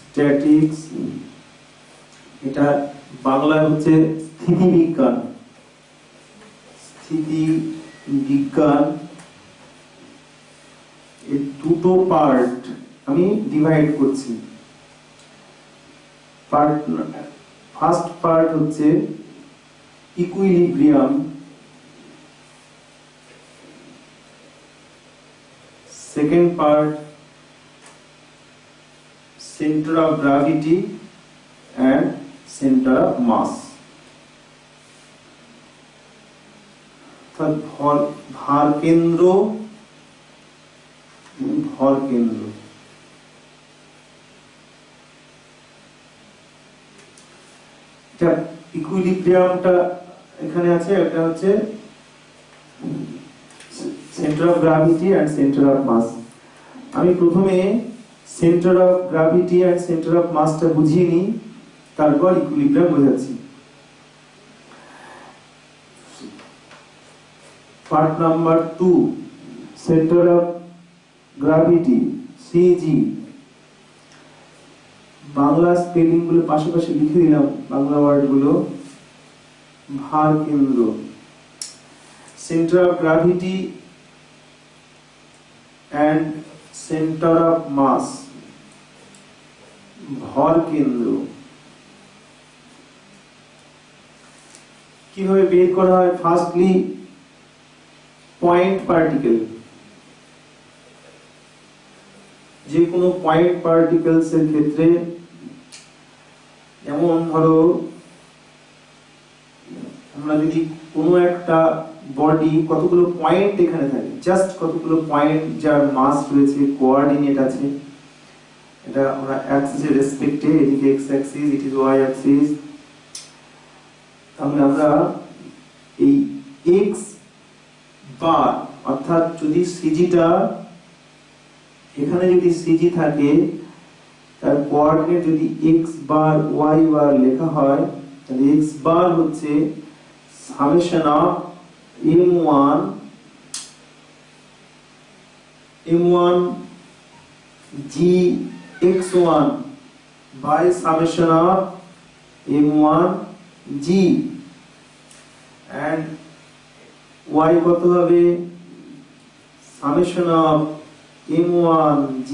Statics, এটা বাংলায় হচ্ছে স্থিতিবিজ্ঞান। স্থিতিবিজ্ঞান এর দুটো পার্ট আমি ডিভাইড করছি। ফার্স্ট পার্ট হচ্ছে equilibrium, second part center of gravity and center of mass। ভার কেন্দ্র, ভর কেন্দ্র। ইকুইলিব্রিয়ামটা এখানে আছে, এটা হচ্ছে centre of gravity and centre of mass. আমি প্রথমে centre of gravity and centre of মাসটা বুঝিয়ে নিই, তারপর ইকুইলিব্রিয়াম বোঝাচ্ছি। Part number 2, centre of gravity, CG. Bangla spelling গুলো পাশাপাশি লিখে দিলাম, বাংলা ওয়ার্ড গুলো। ভার কেন্দ্র, centre of gravity and centre of mass, ভর কেন্দ্র। কিভাবে বের করা হয়? Firstly point particle. যে কোনো পয়েন্ট পার্টিকেলস এর ক্ষেত্রে, যেমন ধরো আমরা যদি কোনো একটা বডি, কতগুলো পয়েন্ট এখানে থাকে, জাস্ট কতগুলো পয়েন্ট যার মাস রয়েছে, কোঅর্ডিনেট আছে, এটা আমরা অ্যাক্সিসের রেসপেক্টে, এদিকে x Axis, it is Y Axis. তাহলে আমরা এই এক্স বার, অর্থাৎ যদি সিজিটা এখানে যদি সিজি থাকে, তার কোঅর্ডিনেট যদি এক্স বার ওয়াই বার লেখা হয়, তাহলে এক্স বার হচ্ছে summation of m1 gx1 by summation of m1 g, and y কত হবে? summation of m1 g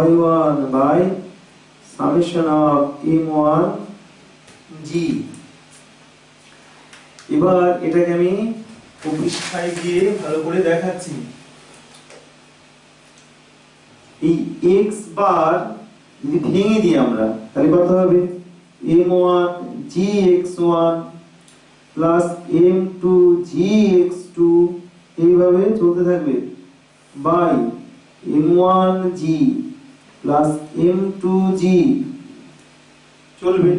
y1 by summation of m1 g। এবার এটাকে আমি পৃষ্ঠায় গিয়ে ভালো করে দেখাচ্ছি। এই x বার যদি ভেঙে দিই আমরা, তাহলে কত হবে? m1 gx1 plus m2 gx2, এইভাবে চলতে থাকবে, by m1 g plus m2 g চলবে।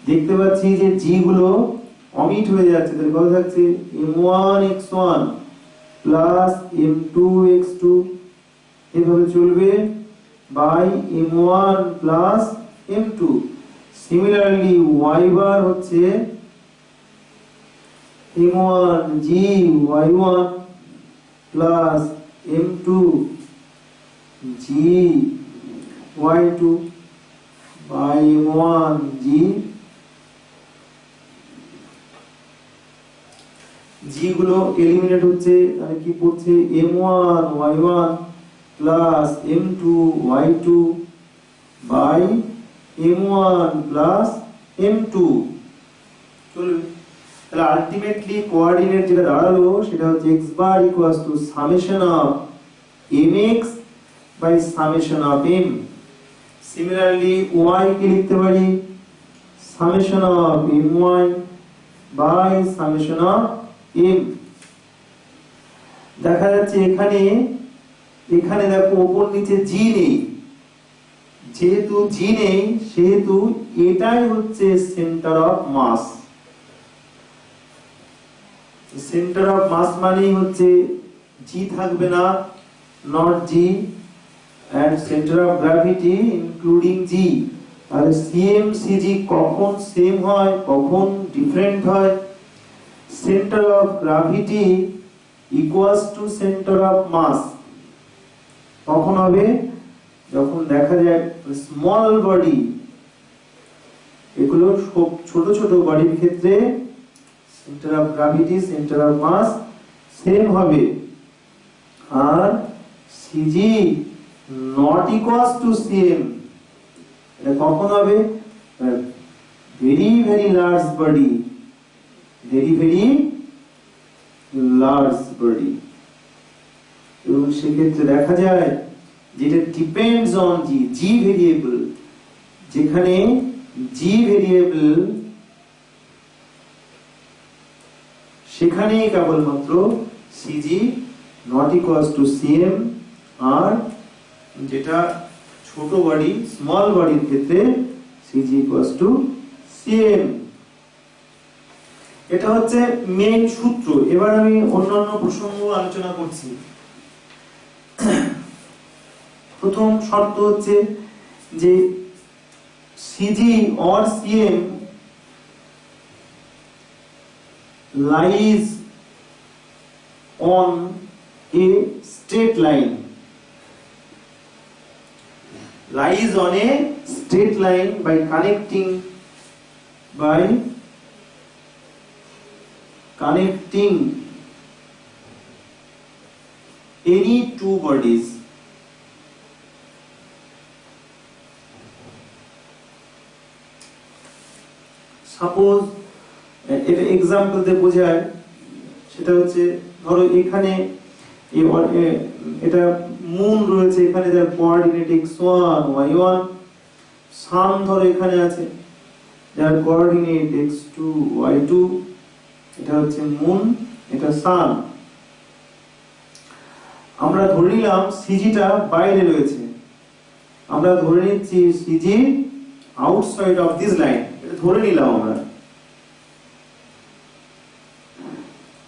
দেখতে পাচ্ছি যে g গুলো অমিট হয়ে যাচ্ছে, তাহলে কত থাকছে? m1 x1 plus m2 x2, এভাবে চলবে, by m1 plus m2। Similarly y bar হচ্ছে m1 g y1 plus m2 g y2 by m1 g। G গুলো এলিমিনেট হচ্ছে, তাহলে কি পড়ছে? m1 y1 plus m2 y2 by m1 plus m2 চলবে। তাহলে আলটিমেটলি কোঅর্ডিনেট যেটা দাঁড়ালো, সেটা হচ্ছে x bar equals to summation of mx by summation of m। Similarly y কে লিখতে পারি summation of my by summation of m। দেখা যাচ্ছে এখানে দেখো উপর নিচে g নেই, যেহেতু g নেই সেহেতু এটাই হচ্ছে centre of mass. Centre of mass মানেই হচ্ছে g থাকবে না, not g, and center of gravity including g। তাহলে সেম সিজি কখন সেম হয়, কখন ডিফারেন্ট হয়? Centre of gravity equals to center of mass, কখন হবে? যখন দেখা যায় স্মল বডি, এগুলো সব ছোট ছোট বডির ক্ষেত্রে centre of gravity, centre of mass same হবে, আর CG not equals to CM. এটা কখন হবে? Very very large body, very very large body. এবং সেক্ষেত্রে দেখা যায় যেটা depends on G, G variable, যেখানে জি ভেরিয়েবল সেখানেই কেবলমাত্র CG not equals to CM, আর যেটা ছোট বডি, স্মল বডির ক্ষেত্রে সিজি ইকুয়ালস টু সিএম। এটা হচ্ছে মেইন সূত্র। এবার আমি অন্যান্য প্রসঙ্গ আলোচনা করছি। প্রথম শর্ত হচ্ছে যে CG or CM lies on a straight line, lies on a straight line by connecting any two bodies. Suppose এটা এক্সাম্পল দিয়ে বোঝায়, সেটা হচ্ছে ধরো এখানে এটা মুন রয়েছে, এখানে যার কোঅর্ডিনেট x1 y1, সান ধরো এখানে আছে যার কোঅর্ডিনেট x2 y2, এটা হচ্ছে মুন, এটা সান। আমরা ধরে নিলাম সিজিটা বাইরে রয়েছে, আমরা ধরে নিচ্ছি CG outside of this line, এটা ধরে নিলাম আমরা।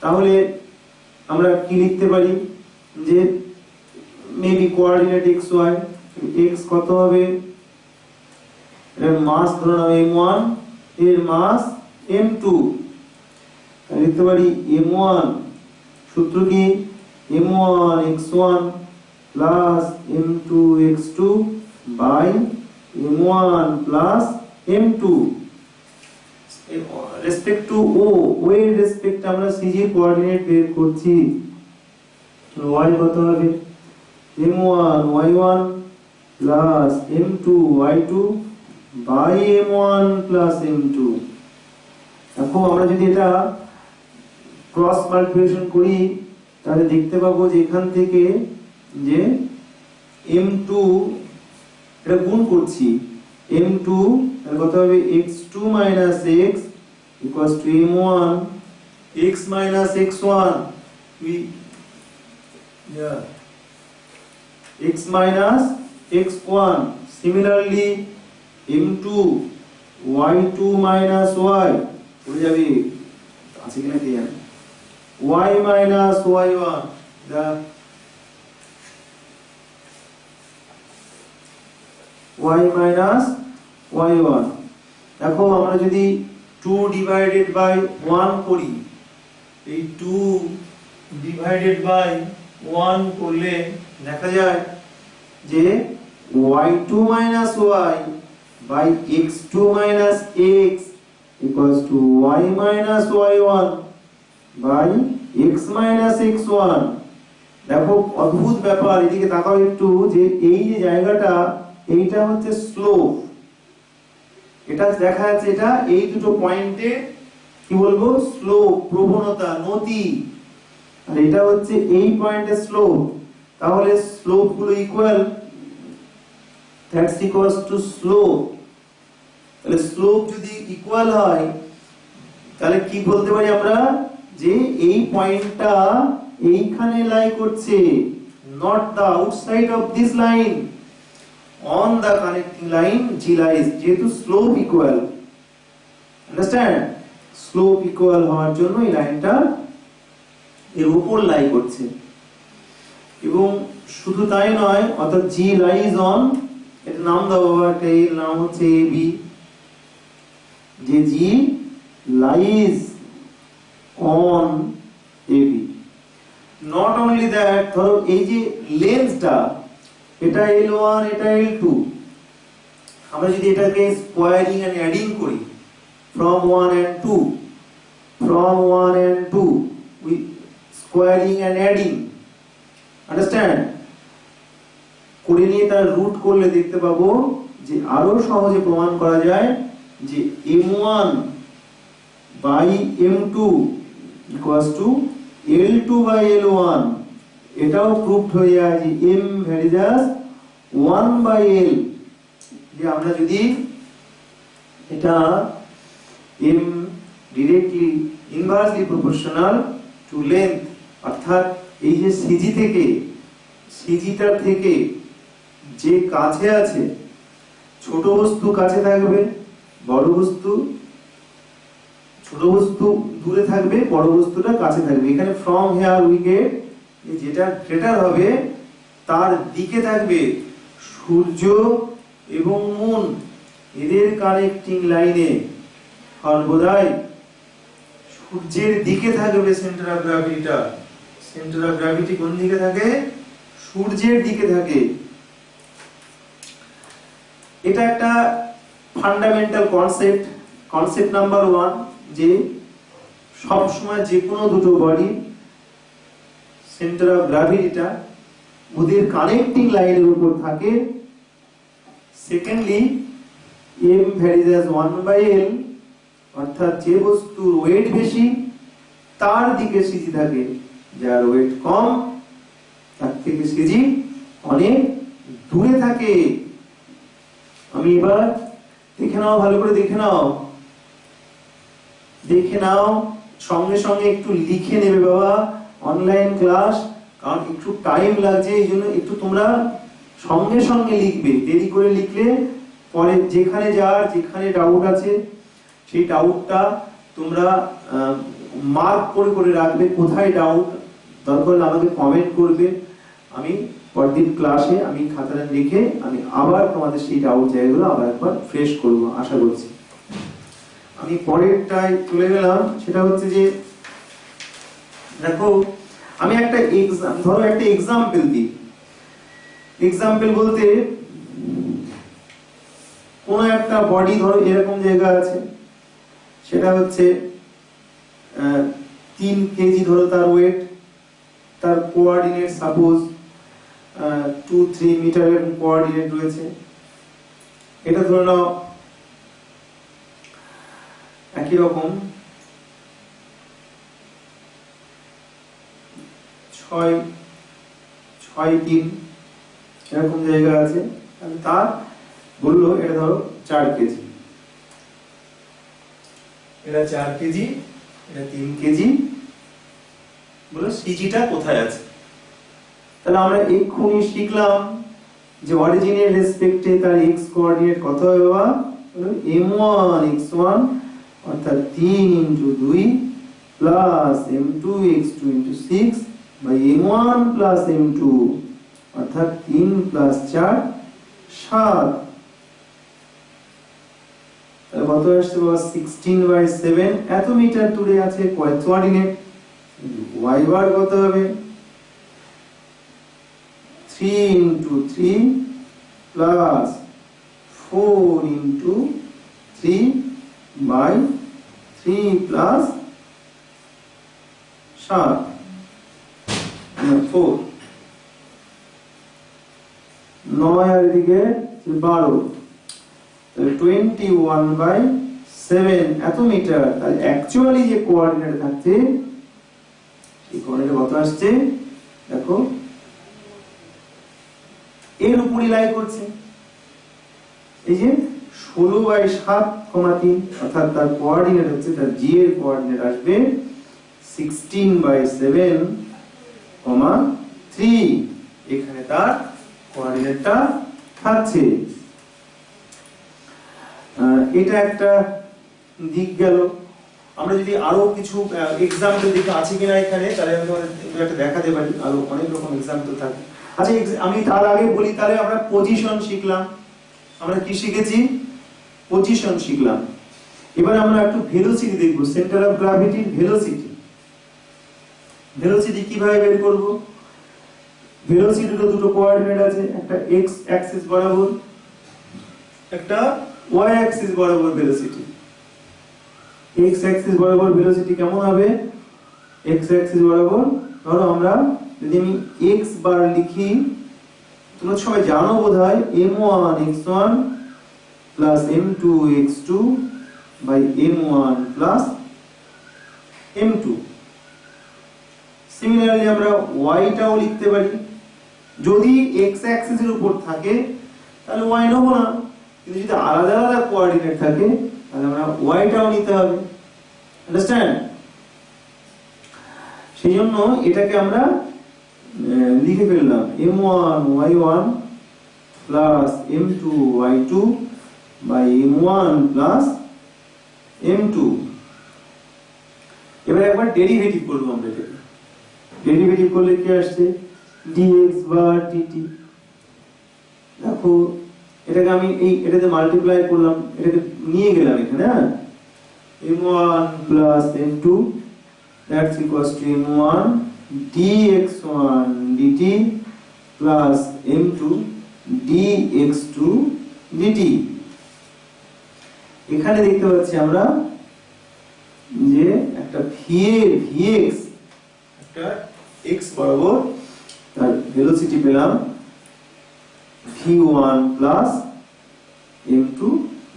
তাহলে আমরা কি লিখতে পারি যে মেবি কোঅর্ডিনেট xy, x কত হবে, এর মাস ধরে নাও m1, এর মাস m2, লিখতে পারি m1 সূত্র কি m1 x1 plus m2 x2 by m1 plus m2 respect to O, এর রেসপেক্ট আমরা সিজি কোঅর্ডিনেট বের করছি। y কত হবে m1 y1 plus m2 y2 by m1 plus m2। এখন আমরা যদি এটা ক্রস মাল্টিপ্লিকেশন করি তাহলে দেখতে পাবো যে এখান থেকে যে m2 এটা গুণ করছি, m2 এর কত হবে x2 - x equals to m1 x - x1, x - x1, similarly m2 y2 - y পড়ে যাবে, আছে কিনা কি জানি, y - y1, the y - y1। দেখো আমরা যদি 2 ডিভাইডেড বাই 1 করি, এই 2 ডিভাইডেড বাই 1 করলে দেখা যায় যে y2 - y by x2 - x equals to y - y1 by x - x1। দেখো অদ্ভুত ব্যাপার, এদিকে তাকাও একটু, যে এই যে জায়গাটা এইটা হচ্ছে স্লোপ, এটা দেখা যাচ্ছে এটা এই দুটো পয়েন্টে কি বলবো স্লোপ, প্রবণতা, নতি, আর এটা হচ্ছে এই পয়েন্টে স্লোপ। তাহলে স্লোপ গুলো equal, that's equals two slope. তাহলে স্লোপ যদি ইকুয়াল হয় তাহলে কি বলতে পারি আমরা যে এই পয়েন্টটা এইখানে লাই করছে, not the outside of this line, on the connecting line G lies, যেহেতু slope equal, understand, slope equal হওয়ার জন্য এই লাইনটা এর উপর লাই করছে। এবং শুধু তাই নয়, অর্থাৎ G lies on, এটা নাম দাও বাবা, এর নাম হচ্ছে AB, যে G lies on AB। not only that, ধরো এই যে লেন্সটা, এটা L1 এটা L2, আমরা যদি এটাকে স্কোয়ারিং এন্ড অ্যাডিং করি from 1 and 2, from 1 and 2 we squaring and adding, understand, করে নিয়ে তার রুট করলে দেখতে পাবো যে আরো সহজে প্রমাণ করা যায় যে m1 by m2 equals to l2 by l1, এটাও প্রুফড হয়ে যায় যে m ভ্যারিজাস 1 by l, যে আমরা যদি এটা m directly inversely proportional to length, অর্থাৎ এই যে সিজি থেকে সিজিটার থেকে যে কাছে আছে, ছোট বস্তু কাছে থাকবে, বড় বস্তু ছোট বস্তু দূরে থাকবে, বড় বস্তুটা কাছে থাকবে। এখানে from here we get যেটা গ্রেটার হবে তার দিকে থাকবে সূর্য এবং মুন, এদের কানেক্টিং লাইনে সর্বদাই সূর্যের দিকে থাকবে সেন্টার অফ গ্র্যাভিটিটা। সেন্টার অফ গ্র্যাভিটি কোন দিকে থাকে? সূর্যের দিকে থাকে। এটা একটা ফান্ডামেন্টাল কনসেপ্ট, কনসেপ্ট নাম্বার 1, যে সব সময় যে কোনো দুটো বডি সেন্টার অফ গ্র্যাভিটিটা ওদের কানেক্টিং লাইনের উপর থাকে। Secondly m varies as 1 by l, অর্থাৎ যে বস্তুর ওয়েট বেশি তার দিকে সিজি থাকে, যার ওয়েট কম তার থেকে সিজি অনেক দূরে থাকে। আমি এবার দেখে নাও, ভালো করে দেখে নাও, দেখে নাও, সঙ্গে সঙ্গে একটু লিখে নেবে বাবা, অনলাইন ক্লাস, কারণ একটু টাইম লাগছে, এই জন্য একটু তোমরা সঙ্গে সঙ্গে লিখবে, দেরি করে লিখলে পরে যেখানে যার যেখানে ডাউট আছে সেই ডাউটটা তোমরা মার্ক করে করে রাখবে, কোথায় ডাউট দরকার হলে আমাকে কমেন্ট করবে, আমি পরদিন ক্লাসে আমি খাতাটা লিখে আমি আবার তোমাদের সেই ডাউট জায়গাগুলো আবার একবার ফ্রেশ করব আশা করছি। আমি পরেরটায় চলে গেলাম, সেটা হচ্ছে যে দেখো আমি একটা ধরো একটা এক্সাম্পল দিই। এক্সাম্পল বলতে কোন একটা বডি ধরো এরকম জায়গা আছে, সেটা হচ্ছে 3 কেজি ধরো তার ওয়েট, তার কোঅর্ডিনেট সাপোজ 2-3 মিটারের কোঅর্ডিনেট রয়েছে। এটা ধরে নাও একই রকম 6-3 এরকম জায়গা আছে, তার বললো এটা ধরো 4 কেজি, এটা 4 কেজি, এটা 3 কেজি, বলো সিজিটা কোথায় আছে। তাহলে আমরা এক্ষুনি শিখলাম যে অরিজিনের রেসপেক্টে তার x কোঅর্ডিনেট কত হবে বাবা, m1 x1 অর্থাৎ 3 * 2 plus m2 x2 * 6 by m1 plus m2 অর্থাৎ 3 প্লাস 4 7, তাহলে কত আসছে বাবা 16/7, এত মিটার দূরে আছে কোঅর্ডিনেট। y বার কত হবে 3 * 3 প্লাস 4 * 3 বাই 3 প্লাস 7 4 9 আর এদিকে 12, তাহলে 21/7 এত মিটার। তাহলে অ্যাকচুয়ালি যে কোঅর্ডিনেট থাকছে সেই কোঅর্ডিনেট কত আসছে দেখো, এর উপরই লাই করছে, এই যে 16/7,3 অর্থাৎ তার কোঅর্ডিনেট হচ্ছে, তার জি এর কোঅর্ডিনেট আসবে 16/7,3, এখানে তার কোঅর্ডিনেটটা থাকছে। এটা একটা দিক গেল। আমরা যদি আরো কিছু এক্সাম্পল দেখি আছে কিনা এখানে, তাহলে আমি তোমাদের একটা দেখাতে পারি, আরো অনেক রকম এক্সাম্পল থাকে। আচ্ছা আমি তার আগে বলি, তাহলে আমরা পজিশন শিখলাম, আমরা কি শিখেছি পজিশন শিখলাম। এবার আমরা একটু ভেলোসিটি দেখব, সেন্টার অফ গ্র্যাভিটির ভেলোসিটি। ভেলোসিটি কিভাবে বের করব? ভেলোসিটিরও দুটো কোঅর্ডিনেট আছে, একটা x অ্যাক্সিস বরাবর, একটা y অ্যাক্সিস বরাবর ভেলোসিটি। x অ্যাক্সিস বরাবর ভেলোসিটি কেমন হবে? x অ্যাক্সিস বরাবর ধরো আমরা যদি আমি x বার লিখি, তোমরা সবাই জানো বোধহয় m1 x1 plus m2 x2 by m1 plus m2। Similarly আমরা y টাও লিখতে পারি, যদি x অ্যাক্সিসের উপর থাকে তাহলে y নেব না, কিন্তু যদি আলাদা আলাদা কোঅর্ডিনেট থাকে তাহলে আমরা y টাও নিতে হবে। আন্ডারস্ট্যান্ড? সেই জন্য এটাকে আমরা লিখে ফেললাম m1 y1 plus m2 y2 by m1 plus m2। এবার একবার ডেরিভেটিভ করব আমরা এটাকে। ডেরিভেটিভ করলে কি আসছে? dx বার dt। দেখো এটাকে আমি এটাতে মাল্টিপ্লাই করলাম, এটাকে নিয়ে গেলাম এখানে, হ্যাঁ, m1 plus m2 that's equals to m1 dx1 dt plus m2 dx2 dt। এখানে দেখতে পাচ্ছি আমরা যে একটা vx একটা x বরাবর তার ভেলোসিটি পেলাম v1 plus m2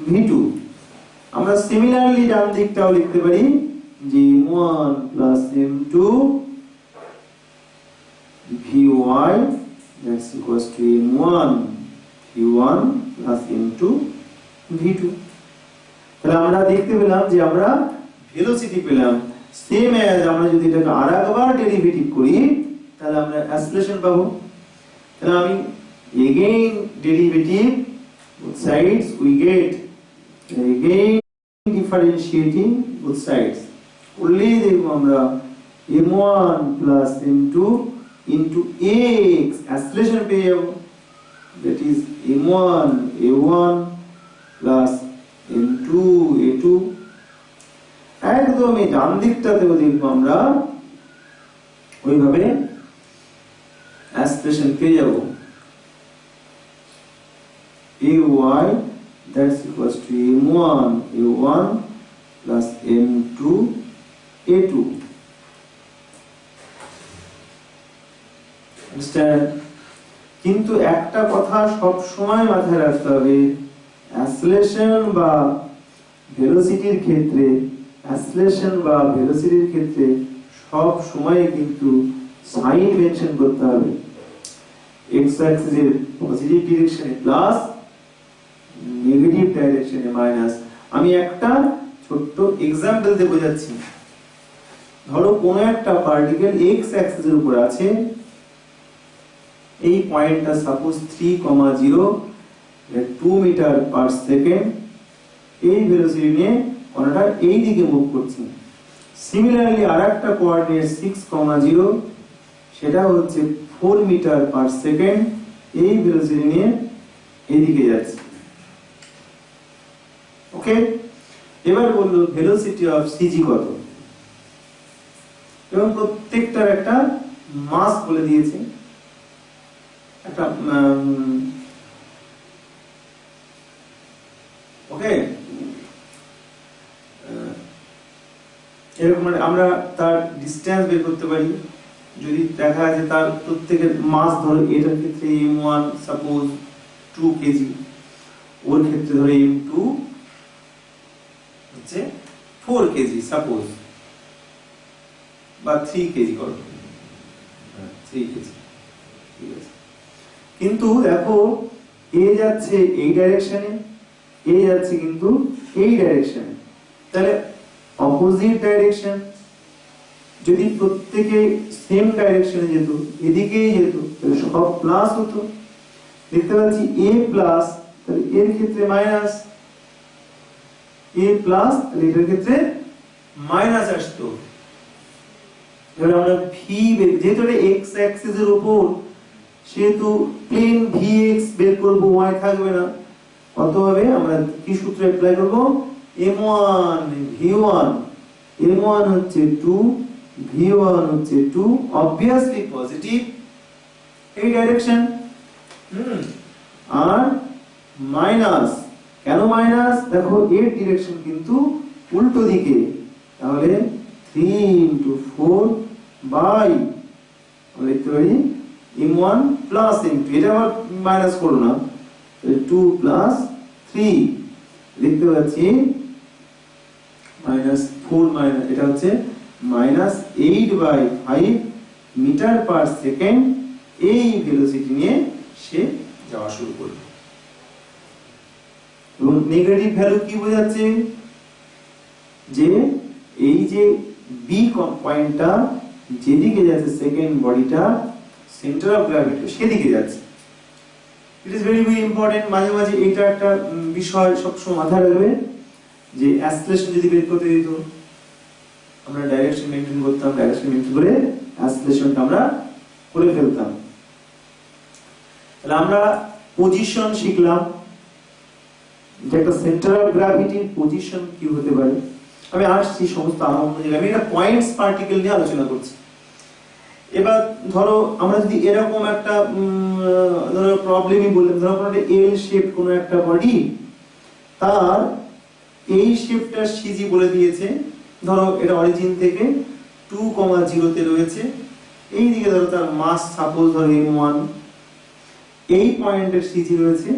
v2। আমরা সিমিলারলি ডান দিকটাও লিখতে পারি যে m1 plus m2 vy that's equals to m1 v1 plus m2 v2। তাহলে আমরা দেখতে পেলাম যে আমরা ভেলোসিটি পেলাম সেম অ্যাজ, আমরা যদি এটাকে আরেকবার ডেরিভেটিভ করি তাহলে আমরা অ্যাসিলেশন পাবো। তাহলে আমি again derivative both sides we get again differentiating both sides only দেখব আমরা m1 plus m2 into x acceleration পেয়ে যাব, that is m1 a1 plus m2 a2। একদম এই ডান দিকটাতেও দেখব আমরা ওইভাবে acceleration পেয়ে যাব ay that's equals to m1 a1 plus m2 a2। understand? কিন্তু একটা কথা সব সময় মাথায় রাখতে হবে, অ্যাসিলেশন বা ভেলোসিটির ক্ষেত্রে সব সময় কিন্তু সাইন মেনশন করতে হবে। x অ্যাক্সিসের পজিটিভ ডিরেকশনে প্লাস, নেগেটিভ ডাইরেকশনে মাইনাস। আমি একটা ছোট্ট एग्जांपल দিয়ে বোঝাচ্ছি। ধরো কোন একটা পার্টিকেল x অ্যাক্সিসের উপর আছে, এই পয়েন্টটা সাপোজ 3,0 2 মিটার পার সেকেন্ড, এই ভেলোসিটি নিয়ে কণাটা এই দিকে মুভ করছে। সিমিলারলি আরেকটা কোঅর্ডিনেট 6,0 সেটা হচ্ছে 4 মিটার পার সেকেন্ড, এই ভেলোসিটি নিয়ে এই দিকে যাচ্ছে। ওকে, এবার বললো ভেলোসিটি অফ সিজি কত, এবং প্রত্যেকটার একটা মাস বলে দিয়েছে, একটা ওকে। এরকম আমরা তার ডিসটেন্স বের করতে পারি, যদি দেখা যায় তার প্রত্যেকের মাস, ধরো এটার ক্ষেত্রে m1 সাপোজ 2 কেজি, ওর ক্ষেত্রে ধরো m2 হচ্ছে 4 কেজি সাপোজ, বা 3 কেজি করো, 3 কেজি, ঠিক আছে। কিন্তু দেখো এ যাচ্ছে এই ডাইরেকশনে, এ যাচ্ছে কিন্তু এই ডাইরেকশনে, তাহলে অপোজিট ডাইরেকশন। যদি প্রত্যেকে সেম ডাইরেকশনে যেত, এদিকেই যেত, তাহলে সব প্লাস হতো। দেখতে পাচ্ছি a প্লাস, তাহলে এর ক্ষেত্রে মাইনাস, a প্লাস তাহলে এর ক্ষেত্রে মাইনাস আসতো। এবার আমরা v, যেহেতু এটা x অ্যাক্সিস এর উপর, সেহেতু প্লেন vx বের করব, y থাকবে না। কত হবে? আমরা কি সূত্র অ্যাপ্লাই করব? m1 v1, m1 হচ্ছে 2, v1 হচ্ছে 2, obviously পজিটিভ, এই ডাইরেকশন। আর মাইনাস, কেন মাইনাস? দেখো এর ডিরেকশন কিন্তু উল্টো দিকে, তাহলে 3 into 4 বাই আমরা লিখতে পারি m1 প্লাস m2, এটা আবার মাইনাস করো না, 2 প্লাস 3 লিখতে পাচ্ছি মাইনাস 4 মাইনাস, এটা হচ্ছে মাইনাস 8/5 মিটার পার সেকেন্ড। এই ভেলোসিটি নিয়ে সে যাওয়া শুরু করবে। এবং নেগেটিভ ভ্যালু কি বোঝাচ্ছে? যে এই যে বি পয়েন্টটা যেদিকে যাচ্ছে সেকেন্ড বডিটা, সেন্টার অফ গ্র্যাভিটি সেদিকে যাচ্ছে। ইট ইজ ভেরি ভেরি ইম্পর্টেন্ট। মাঝে মাঝে এটা একটা বিষয় সবসময় মাথায় রাখবে যে অ্যাসিলেশন যদি বের করতে দিত, আমরা ডাইরেকশন মেইনটেইন করতাম, ডাইরেকশন মেইনটেইন করে অ্যাসিলেশনটা আমরা করে ফেলতাম। তাহলে আমরা পজিশন শিখলাম, যে একটা সেন্টার অফ গ্র্যাভিটির পজিশন কি হতে পারে। আমি আসছি সমস্ত আরম্ভ জায়গায়, আমি একটা পয়েন্টস পার্টিকেল নিয়ে আলোচনা করছি। এবার ধরো আমরা যদি এরকম একটা ধরো প্রবলেমই বললাম, ধরো কোনো একটা এল শেপ কোনো একটা বডি, তার এই শেপটা সিজি বলে দিয়েছে, ধরো এটা অরিজিন থেকে 2,0 তে রয়েছে, এই দিকে ধরো তার মাস সাপোজ ধরো m1, এই পয়েন্টের সিজি রয়েছে,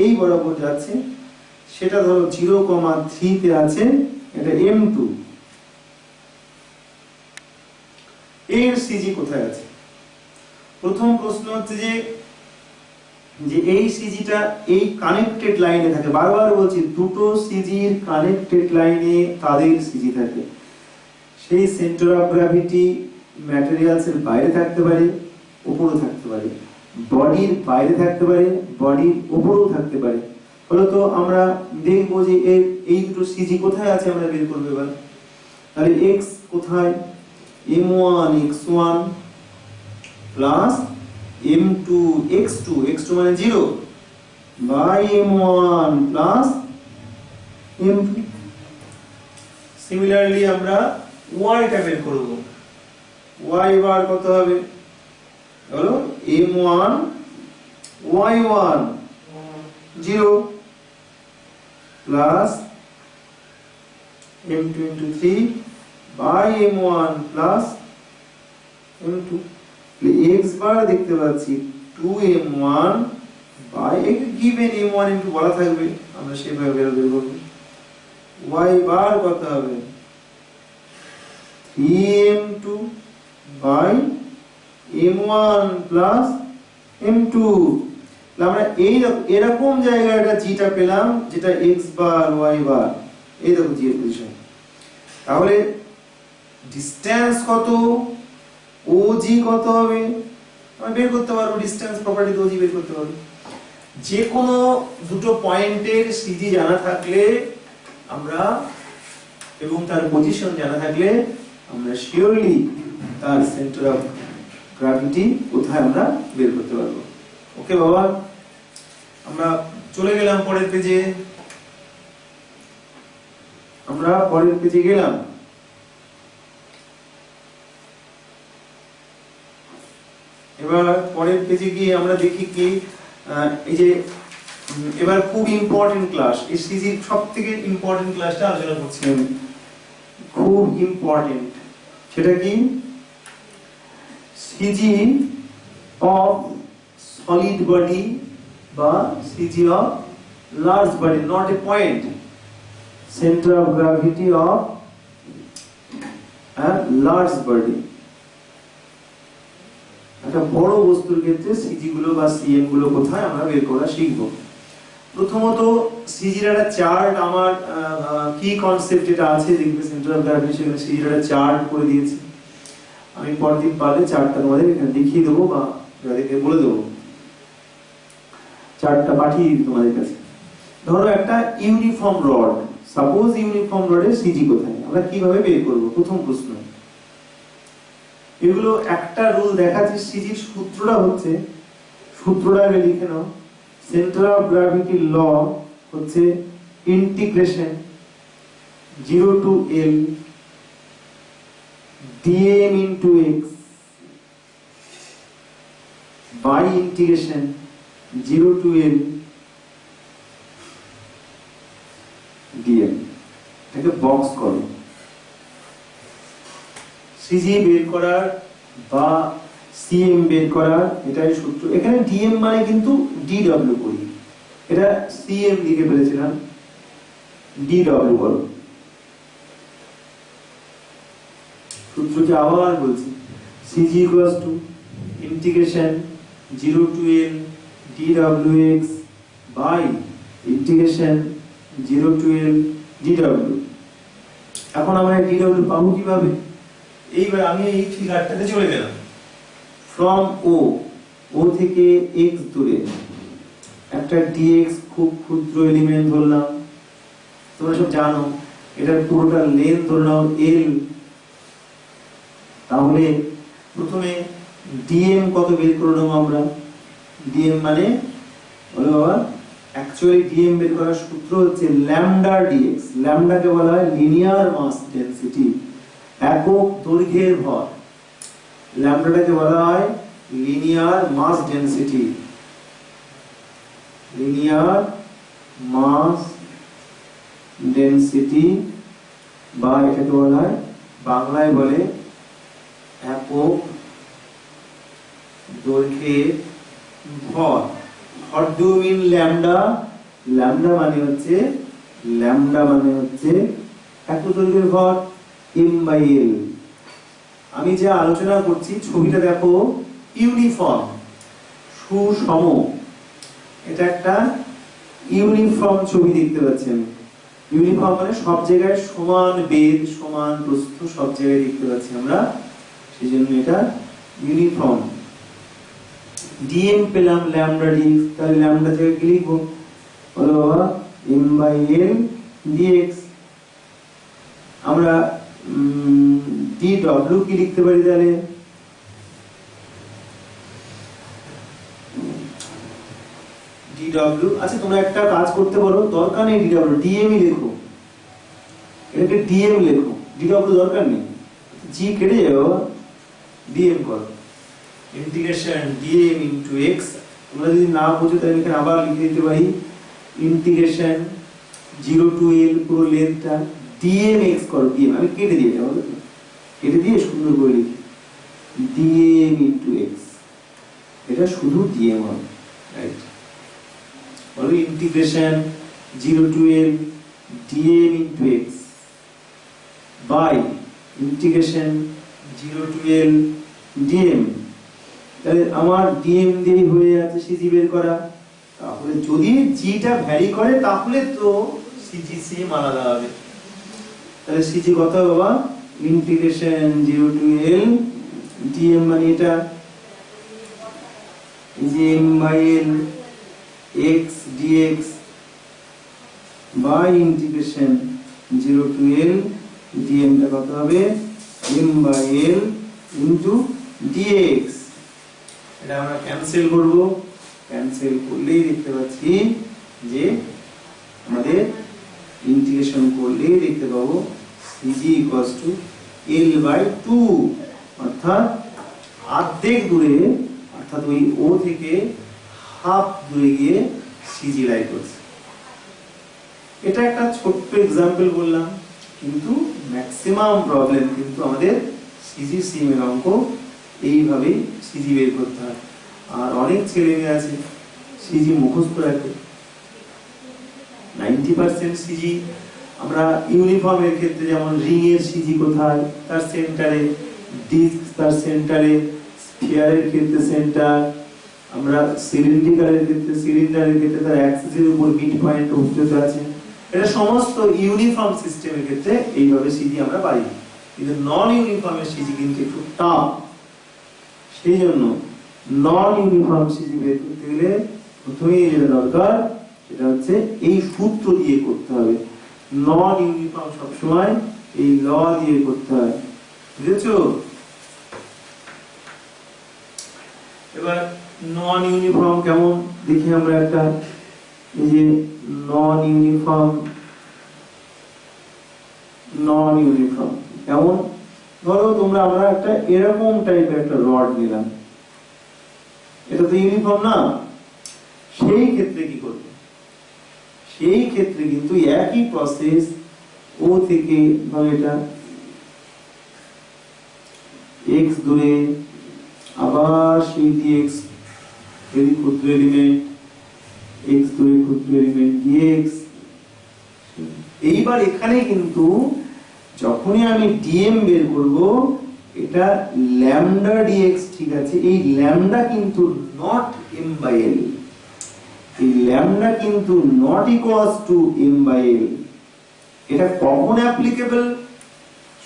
এই বরাবর যাচ্ছে, সেটা ধরো 0,3 তে আছে, এটা m2, এর সিজি কোথায় আছে? প্রথম প্রশ্ন হচ্ছে যে এই সিজিটা এই কানেক্টেড লাইনে থাকে, বারবার বলছি দুটো সিজির কানেক্টেড লাইনে তাদের সিজি থাকে। সেই সেন্টার অফ গ্র্যাভিটি ম্যাটেরিয়ালস এর বাইরে থাকতে পারে, উপরেও থাকতে পারে, বডির বাইরে থাকতে পারে, বডির উপরেও থাকতে পারে। ফলত আমরা দেখবো যে এই দুটো সিজি কোথায় আছে আমরা বের করব এবার। তাহলে x কোথায়? m1 x1 plus m2 x2, x2 মানে 0 by m1 plus m2। Similarly আমরা y টা বের করব। y বার কত হবে? হলো m1 y1 0 plus m2 into 3 by m1 plus m2। x বার দেখতে পাচ্ছি 2m1 by given m1 into বলা থাকবে, আমরা সেভাবে বের করব। y বার কত হবে? 3m2 by m1 plus m2। আমরা এরকম জায়গায় একটা জিটা পেলাম, যেটা x বার y বার, এই দেখো জি এর পজিশন। তাহলে ডিসটেন্স কত? OG কত হবে? আমি বের করতে পারবো, ডিসটেন্স প্রপার্টি দিয়ে OG বের করতে পারবো। যে কোনো দুটো পয়েন্টের সিজি জানা থাকলে আমরা, এবং তার পজিশন জানা থাকলে আমরা শিওরলি তার সেন্টার অফ গ্র্যাভিটি কোথায় আমরা বের করতে পারবো। ওকে বাবা, আমরা চলে গেলাম পরের পেজে। আমরা পরের পেজে গেলাম। এবার পরের পেজে গিয়ে আমরা দেখি কি, এই যে এবার খুব ইম্পর্টেন্ট ক্লাস, এই সিজির সবথেকে ইম্পর্টেন্ট ক্লাসটা আলোচনা করছি আমি, খুব ইম্পর্টেন্ট। সেটা কি? সিজি অফ সলিড বডি বা CG of large body, not a point, centre of gravity of a large body। একটা বড় বস্তুর ক্ষেত্রে সিজি গুলো বা সিএম গুলো কোথায় আমরা বের করা শিখব। প্রথমত সিজির একটা চার্ট, আমার কি কনসেপ্ট এটা আছে দেখবে সেন্টার অফ গ্র্যাভিটি, সেখানে সিজির একটা চার্ট করে দিয়েছি। আমি পরদিন পারলে চার্টটা তোমাদের এখানে দেখিয়ে দেবো বা যাদেরকে বলে দেবো, চার্টটা পাঠিয়ে দিই তোমাদের কাছে। ধরো একটা ইউনিফর্ম রড, সাপোজ ইউনিফর্ম রডের সিজি কোথায়, আমরা কিভাবে বের করব? প্রথম প্রশ্ন। এগুলো একটা রুল দেখাচ্ছি, সিজির সূত্রটা হচ্ছে, সূত্রটা আগে লিখে নাও। সেন্টার অফ গ্র্যাভিটি ল হচ্ছে integration 0 to L dm into x by integration 0 to L dm, এটাকে বক্স করো। সিজি বের করার বা সিএম বের করার এটাই সূত্র। এখানে ডিএম মানে কিন্তু ডিডব্লিউ করি, এটা সিএম লিখে ফেলেছিলাম, ডিডব্লিউ করো। সূত্রটি আবার বলছি, CG equals to integration 0 to L dwx by integration 0 to L dw। এখন আমরা dw পাবো কিভাবে? এইবার আমি এই ফিগারটাতে চলে গেলাম, ফ্রম ও থেকে x দূরে একটা dx খুব ক্ষুদ্র এলিমেন্ট ধরলাম, তোমরা সব জানো এটার পুরোটা লেন্থ ধরে নাও l। তাহলে প্রথমে dm কত বের করে নেব আমরা? dm মানে বলো বাবা, অ্যাকচুয়ালি dm বের করার সূত্র হচ্ছে ল্যামডা dx। ল্যামডাকে বলা হয় লিনিয়ার মাস ডেনসিটি, একক দৈর্ঘ্যের ভর। ল্যামডাটাকে বলা হয় লিনিয়ার মাস ডেনসিটি, লিনিয়ার মাস ডেনসিটি, বা এটাকে বলা হয় বাংলায় বলে একক দৈর্ঘ্যের ভর। What do you mean lambda? Lambda মানে হচ্ছে একক দৈর্ঘ্যের ভর m/l। আমি যে আলোচনা করছি ছবিটা দেখো, ইউনিফর্ম, সুষম, এটা একটা ইউনিফর্ম ছবি দেখতে পাচ্ছেন। ইউনিফর্ম মানে সব জায়গায় সমান বেধ, সমান প্রস্থ সব জায়গায় দেখতে পাচ্ছি আমরা, সেই জন্য এটা ইউনিফর্ম। dm পেলাম ল্যামডা dx, তাহলে ল্যামডা থেকে কি লিখবো? বলো বাবা, m/l dx। আমরা dw কি লিখতে পারি তাহলে? dw, আচ্ছা তোমরা একটা কাজ করতে পারো, দরকার নেই dw, dm ই লেখো, এটাকে dm লেখো, dw দরকার নেই, g কেটে যাবে, dm করো। ইন্টিগ্রেশন dm ইনটু x, তোমরা যদি না বুঝো তাহলে এখানে আবার লিখে দিতে পারি ইন্টিগ্রেশন 0 to L পুরো লেন্থটা dm x করো। dm আমি কেটে দিয়ে যাবো, কেটে দিয়ে সুন্দর করে লিখি dm ইনটু x, এটা শুধু dm হবে, রাইট? বলো integration 0 to L dm into x by integration 0 to L dm। তাহলে আমার dm দিয়ে হয়ে যাচ্ছে সিজি বের করা। তাহলে যদি জিটা ভ্যারি করে তাহলে তো সিজি সেম আলাদা হবে। তাহলে সিজি কত হবে বাবা? ইন্টিগ্রেশন 0 to L dm মানে এটা m/l x dx by integration 0 to L dm টা কত হবে? m/l into dx। এটা আমরা ক্যান্সেল করব, ক্যান্সেল করলেই দেখতে পাচ্ছি যে আমাদের ইন্টিগ্রেশন করলেই দেখতে পাবো cg l/2, অর্থাৎ অর্ধেক দূরে, অর্থাৎ ওই ও থেকে হাফ দূরে গিয়ে cg লাই করছে। এটা একটা ছোট্ট এক্সাম্পল বললাম, কিন্তু ম্যাক্সিমাম প্রবলেম কিন্তু আমাদের সিজি সিএম এর অঙ্ক এইভাবেই সিজি বের করতে হয়। আর অনেক ছেলে মেয়ে আছে সিজি মুখস্থ রাখে, 90% সিজি আমরা ইউনিফর্মের ক্ষেত্রে, যেমন রিং এর সিজি কোথায়, তার সেন্টারে, ডিস্ক তার সেন্টারে, স্ফিয়ারের ক্ষেত্রে সেন্টার, আমরা সিলিন্ড্রিকালের ক্ষেত্রে, সিলিন্ডারের ক্ষেত্রে তার অ্যাক্সিসের উপর মিড পয়েন্ট উপস্থিত আছে। এটা সমস্ত ইউনিফর্ম সিস্টেমের ক্ষেত্রে এইভাবে সিজি আমরা পাই, কিন্তু নন ইউনিফর্মের সিজি কিন্তু একটু টাফ। সেই জন্য নন ইউনিফর্ম সিজি বের করতে গেলে প্রথমেই যেটা দরকার সেটা হচ্ছে এই সূত্র দিয়ে করতে হবে। নন ইউনিফর্ম সবসময় এই ল দিয়ে করতে হয়, বুঝেছো? এবার নন ইউনিফর্ম কেমন দেখি আমরা একটা, এই যে নন ইউনিফর্ম কেমন, ধরো তোমরা আমরা একটা এরকম টাইপের একটা রড নিলাম, এটা তো ইউনিফর্ম না। সেই ক্ষেত্রে কি করবে? সেই ক্ষেত্রে কিন্তু একই প্রসেস, ও থেকে ধর এটা x দূরে, আবার সেই dx এর ক্ষুদ্র এলিমেন্ট, x দূরে ক্ষুদ্র এলিমেন্ট dx। এইবার এখানে কিন্তু যখনই আমি dm বের করব, এটা ল্যামডা dx, ঠিক আছে, এই ল্যামডা কিন্তু নট m বাই l, এই ল্যামডা কিন্তু not equals to m by l। এটা কখন অ্যাপ্লিকেবল?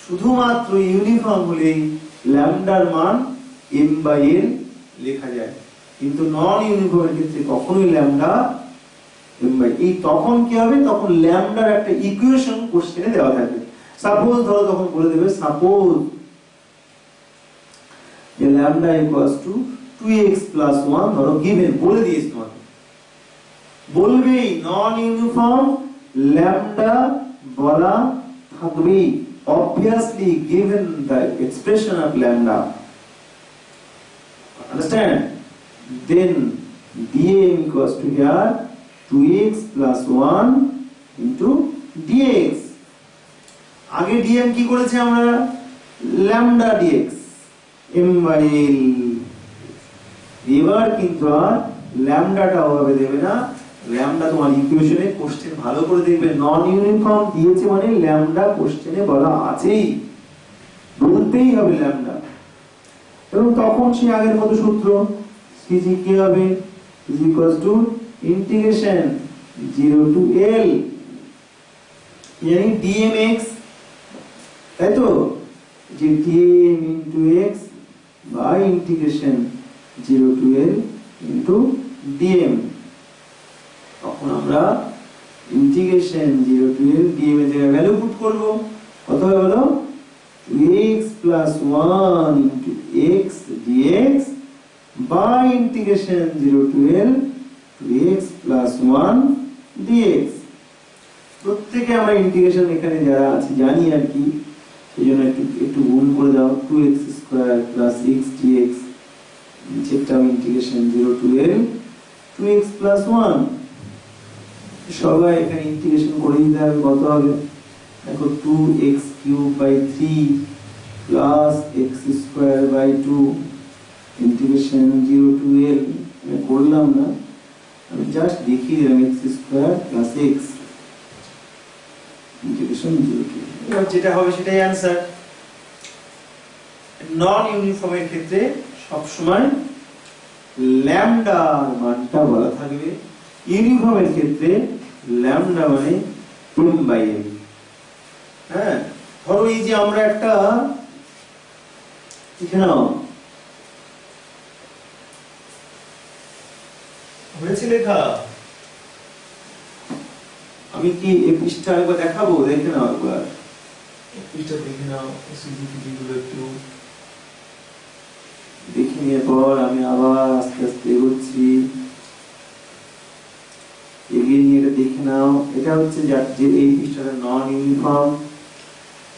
শুধুমাত্র ইউনিফর্ম হলেই ল্যামডার মান m বাই l লেখা যায়, কিন্তু নন ইউনিফর্মের ক্ষেত্রে কখনোই ল্যামডা m বাই এই। তখন কি হবে? তখন ল্যামডার একটা ইকুয়েশন কোশ্চেনে দেওয়া থাকবে। সাপোজ ধরো তখন বলে দেবে, সাপোজ যে lambda equals to 2x plus 1, ধরো গিভেন বলে দিয়েছে তোমাকে, বলবেই নন ইউনিফর্ম ল্যামডা বলা থাকবেই, obviously given the expression of lambda, understand, then dm equals to here 2x plus 1 into dx। আগে dm কি করেছে আমরা? lambda dx m by l। এবার কিন্তু আর ল্যামডাটা ওভাবে দেবে না, ল্যামডা তোমার ইকুয়েশনে কোশ্চেন ভালো করে দেখবে, নন ইউনিফর্ম দিয়েছে মানে ল্যামডা কোশ্চেনে বলা আছেই, বলতেই হবে ল্যামডা। এবং তখন সেই আগের মতো সূত্র, cg কি হবে? is equals to integration 0 to l, यानी dmx, তাই তো, যে dm into x by integration 0 to l into dm। তখন আমরা ইন্টিগ্রেশন 0 to l dm এর জায়গায় ভ্যালু পুট করব, কত হবে বলো? 2x plus 1 into x dx by integration 0 to l 2x plus 1 dx। প্রত্যেকে আমরা ইন্টিগ্রেশন এখানে যারা আছে জানি আর কি, সেজন্য একটু গুণ করে দাও, 2x square plus x dx, যেটা integration 0 to l 2x plus 1। সবাই এখানে ইন্টিগ্রেশন করে দিতে হবে, কত হবে দেখো, 2x cube by 3 plus x square by 2 integration 0 to l। আমি করলাম না, আমি জাস্ট দেখিয়ে দিলাম, x square plus x integration 0 to l। এবার যেটা হবে সেটাই অ্যানসার। নন ইউনিফর্মের ক্ষেত্রে সব সময় ল্যামডার মানটা বলা থাকবে, ইউনিফর্মের ক্ষেত্রে ল্যামডা মানে m বাই l। হ্যাঁ, ধরো এই যে আমরা একটা লিখে নাও, হয়েছে লেখা, আমি কি এই পৃষ্ঠা একবার দেখাবো, দেখে নাও একবার, পৃষ্ঠা দেখে নাও, সিজিপিটি গুলো একটু দেখে নিয়ে পর আমি আবার আস্তে আস্তে এগোচ্ছি, এগিয়ে নিয়ে এটা দেখে নাও। এটা হচ্ছে যে এই পৃষ্ঠাটা নন ইউনিফর্ম,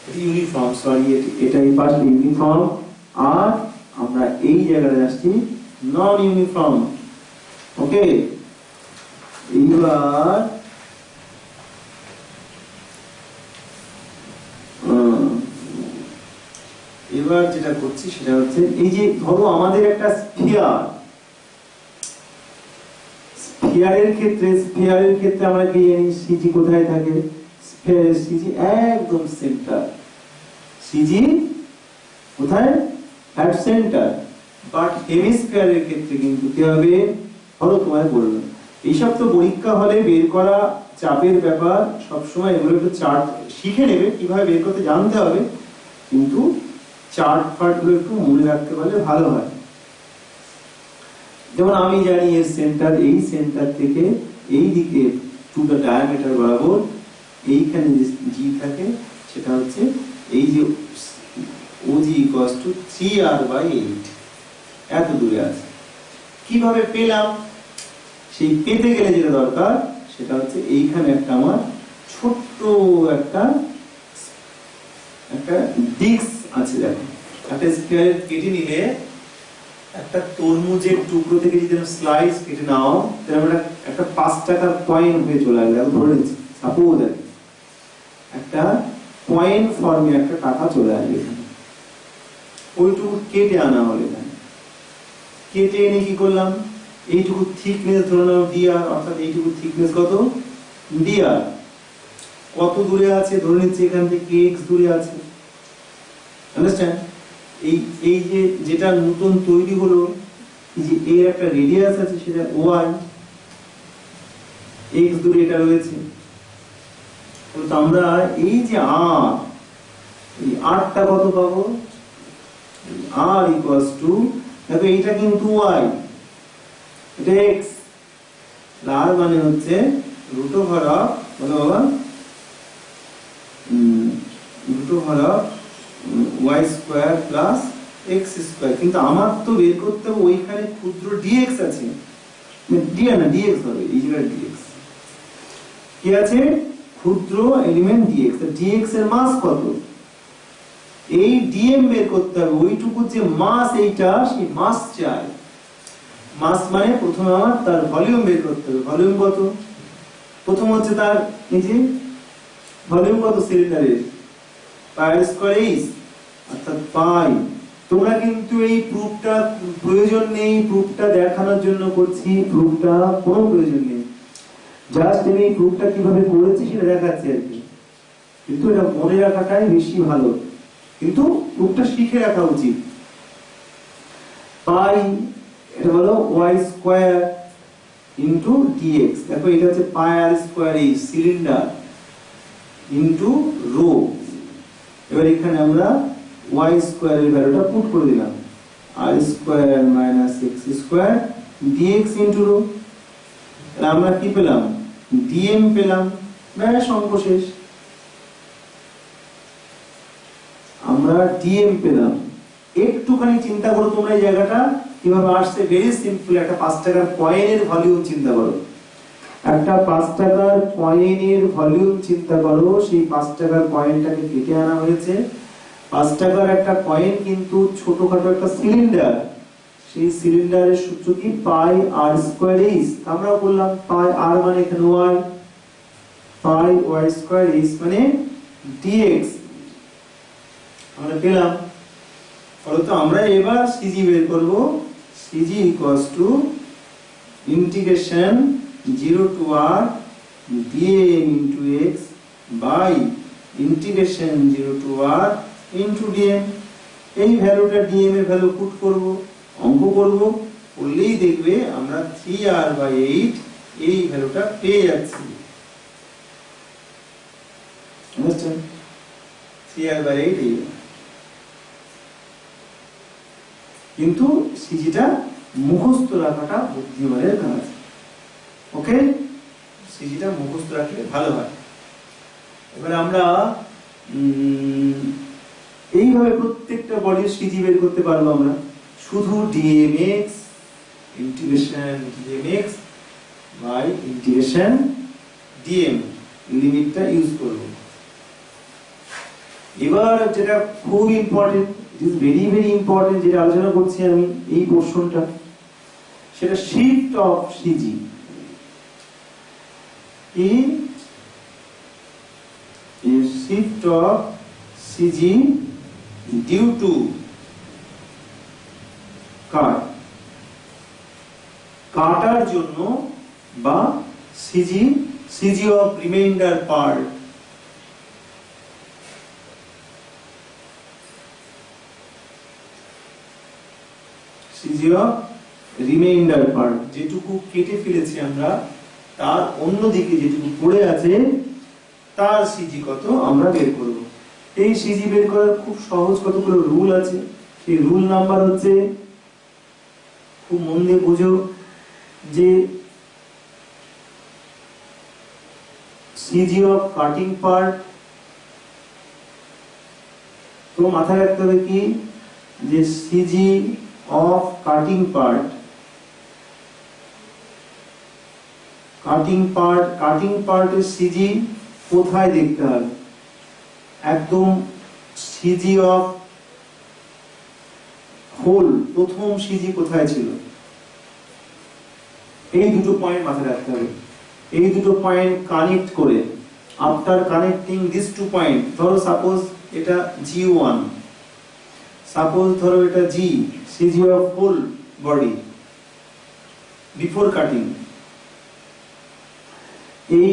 এটা ইউনিফর্ম, সরি এটা এই পাশে ইউনিফর্ম, আর আমরা এই জায়গায় আসছি নন ইউনিফর্ম। ওকে, এইবার এবার যেটা করছি সেটা হচ্ছে, এই যে ধরো আমাদের একটা স্ফিয়ারের ক্ষেত্রে আমরা কি জানি, সিজি কোথায় থাকে? স্ফিয়ারের সিজি একদম সেন্টার, সিজি কোথায়? At centre. বাট হেমিস্ফিয়ারের ক্ষেত্রে কিন্তু কি হবে? ধরো তোমায় বললাম, এইসব তো পরীক্ষা হলে বের করা চাপের ব্যাপার, সবসময় এগুলো একটু চার্ট শিখে নেবে, কিভাবে বের করতে জানতে হবে, কিন্তু চার্ট ফার্টগুলো একটু মনে রাখতে পারলে ভালো হয়। যেমন আমি জানি এর সেন্টার, এই সেন্টার থেকে এই দিকে টু দ্য ডায়ামিটার বরাবর এইখানে যে জি থাকে সেটা হচ্ছে এই যে OG ইকুয়ালস টু 3r/8, এত দূরে আছে। কিভাবে পেলাম? সেই পেতে গেলে যেটা দরকার সেটা হচ্ছে এইখানে একটা আমার ছোট্ট একটা ডিস্ক আছে, দেখো একটা স্ফিয়ার কেটে নিলে একটা তরমুজের টুকরো থেকে যদি স্লাইস কেটে নাও তাহলে আমরা একটা 5 টাকার কয়েন হয়ে চলে আসবে। এখন ধরে নিচ্ছি সাপোজ একটা কয়েন ফর্মে একটা টাকা চলে আসবে এখানে, ওইটুকু কেটে আনা হলো এখানে। কেটে এনে কি করলাম, এইটুকু থিকনেস ধরে নাও ডিআর, অর্থাৎ এইটুকু থিকনেস কত ডিআর। কত দূরে আছে ধরে নিচ্ছি এখান থেকে এক্স দূরে আছে। আন্ডারস্ট্যান্ড? এই যে যেটা নতুন তৈরি হলো, এই যে এর একটা রেডিয়াস আছে সেটা ওয়াই, এক্স দূরে এটা রয়েছে। তো আমরা এই যে আর, এই আরটা কত পাবো, আর ইকুয়ালস টু, দেখো এইটা কিন্তু ওয়াই, এটা এক্স, আর মানে হচ্ছে রুট ওভার অফ, বলো বাবা, root over of y square plus x square. কিন্তু আমার তো বের করতে হবে ওইখানে ক্ষুদ্র ডিএক্স আছে, ডিআর না ডিএক্স হবে, এই জায়গায় ডিএক্স কি আছে, ক্ষুদ্র এলিমেন্ট ডিএক্স। ডিএক্স এর মাস কত, এই ডিএম বের করতে হবে, ওইটুকু যে মাস এইটা, সেই মাস চাই। মাস মানে প্রথমে আমার তার ভলিউম বের করতে হবে। ভলিউম কত, প্রথম হচ্ছে তার এই যে ভলিউম কত সিলিন্ডারের, পাই স্কয়ার এইচ, অর্থাৎ পাই। তোমরা কিন্তু এই প্রুফটা প্রয়োজন নেই, প্রুফটা দেখানোর জন্য করছি, প্রুফটা কোনো প্রয়োজন নেই, জাস্ট আমি এই প্রুফটা কিভাবে করেছি সেটা দেখাচ্ছি আর কি। কিন্তু এটা মনে রাখাটাই বেশি ভালো, কিন্তু প্রুফটা শিখে রাখা উচিত। পাই এটা হলো ওয়াই স্কয়ার ইনটু ডিএক্স। দেখো এটা হচ্ছে পাই আর স্কয়ার এই সিলিন্ডার ইনটু রো। এবার এখানে আমরা ওয়াই স্কয়ার এর ভ্যালুটা পুট করে দিলাম, আর square minus x square dx into rho. তাহলে আমরা কি পেলাম, ডিএম পেলাম, ব্যাস অঙ্ক শেষ। আমরা ডিএম পেলাম। একটুখানি চিন্তা করো তোমরা এই জায়গাটা কিভাবে আসছে, ভেরি সিম্পল। একটা 5 টাকার কয়েনের ভলিউম চিন্তা করো, একটা 5 টাকার কয়েনের ভলিউম চিন্তা করো। সেই 5 টাকার কয়েনটাকে কেটে আনা হয়েছে। 5 টাকার একটা কয়েন কিন্তু ছোটখাটো একটা সিলিন্ডার, সেই সিলিন্ডারের সূত্র কি, পাই আর স্কয়ার এইচ। আমরা বললাম পাই আর মানে এখানে y, pi y square h মানে ডিএক্স আমরা পেলাম। ফলত আমরা এবার সিজি বের করব। CG equals to integration 0 to r dm into x by integration 0 to r into dm। এই ভ্যালুটা dm এর ভ্যালু পুট করব, অঙ্ক করব, করলেই দেখবে আমরা 3r/8 এই ভ্যালুটা পেয়ে যাচ্ছি। বুঝছেন, 3r/8 এই। কিন্তু সিজিটা মুখস্থ রাখাটা বুদ্ধিমানের কাজ। ওকে, সিজিটা মুখস্থ রাখলে ভালো হয়। এবার আমরা এইভাবে প্রত্যেকটা বডির সিজি বের করতে পারবো আমরা। শুধু dmx integration dmx by integration dm লিমিটটা ইউজ করব। এবার যেটা খুব important, it is very very important, যেটা আলোচনা করছি আমি এই পোরশনটা, সেটা shift of CG. Shift of CG due to কাটার জন্য, বা CG of remainder part. CG of remainder part, যেটুকু কেটে ফেলেছি আমরা, তার অন্যদিকে যেটুকু পড়ে আছে তার সিজি কত আমরা বের করব। এই সিজি বের করার খুব সহজ কতগুলো রুল আছে। সেই রুল নাম্বার হচ্ছে, খুব মন দিয়ে বুঝো, যে সিজি অফ কাটিং পার্ট, তো মাথায় রাখতে হবে কি, যে CG of cutting part, cutting পার্টের সিজি কোথায় দেখতে হবে, একদম সিজি অফ হোল প্রথম সিজি কোথায় ছিল, এই দুটো পয়েন্ট মাথায় রাখতে হবে। এই দুটো পয়েন্ট কানেক্ট করে, after connecting this two point, ধরো সাপোজ এটা G1, সাপোজ ধরো এটা G, CG of whole body before cutting. এই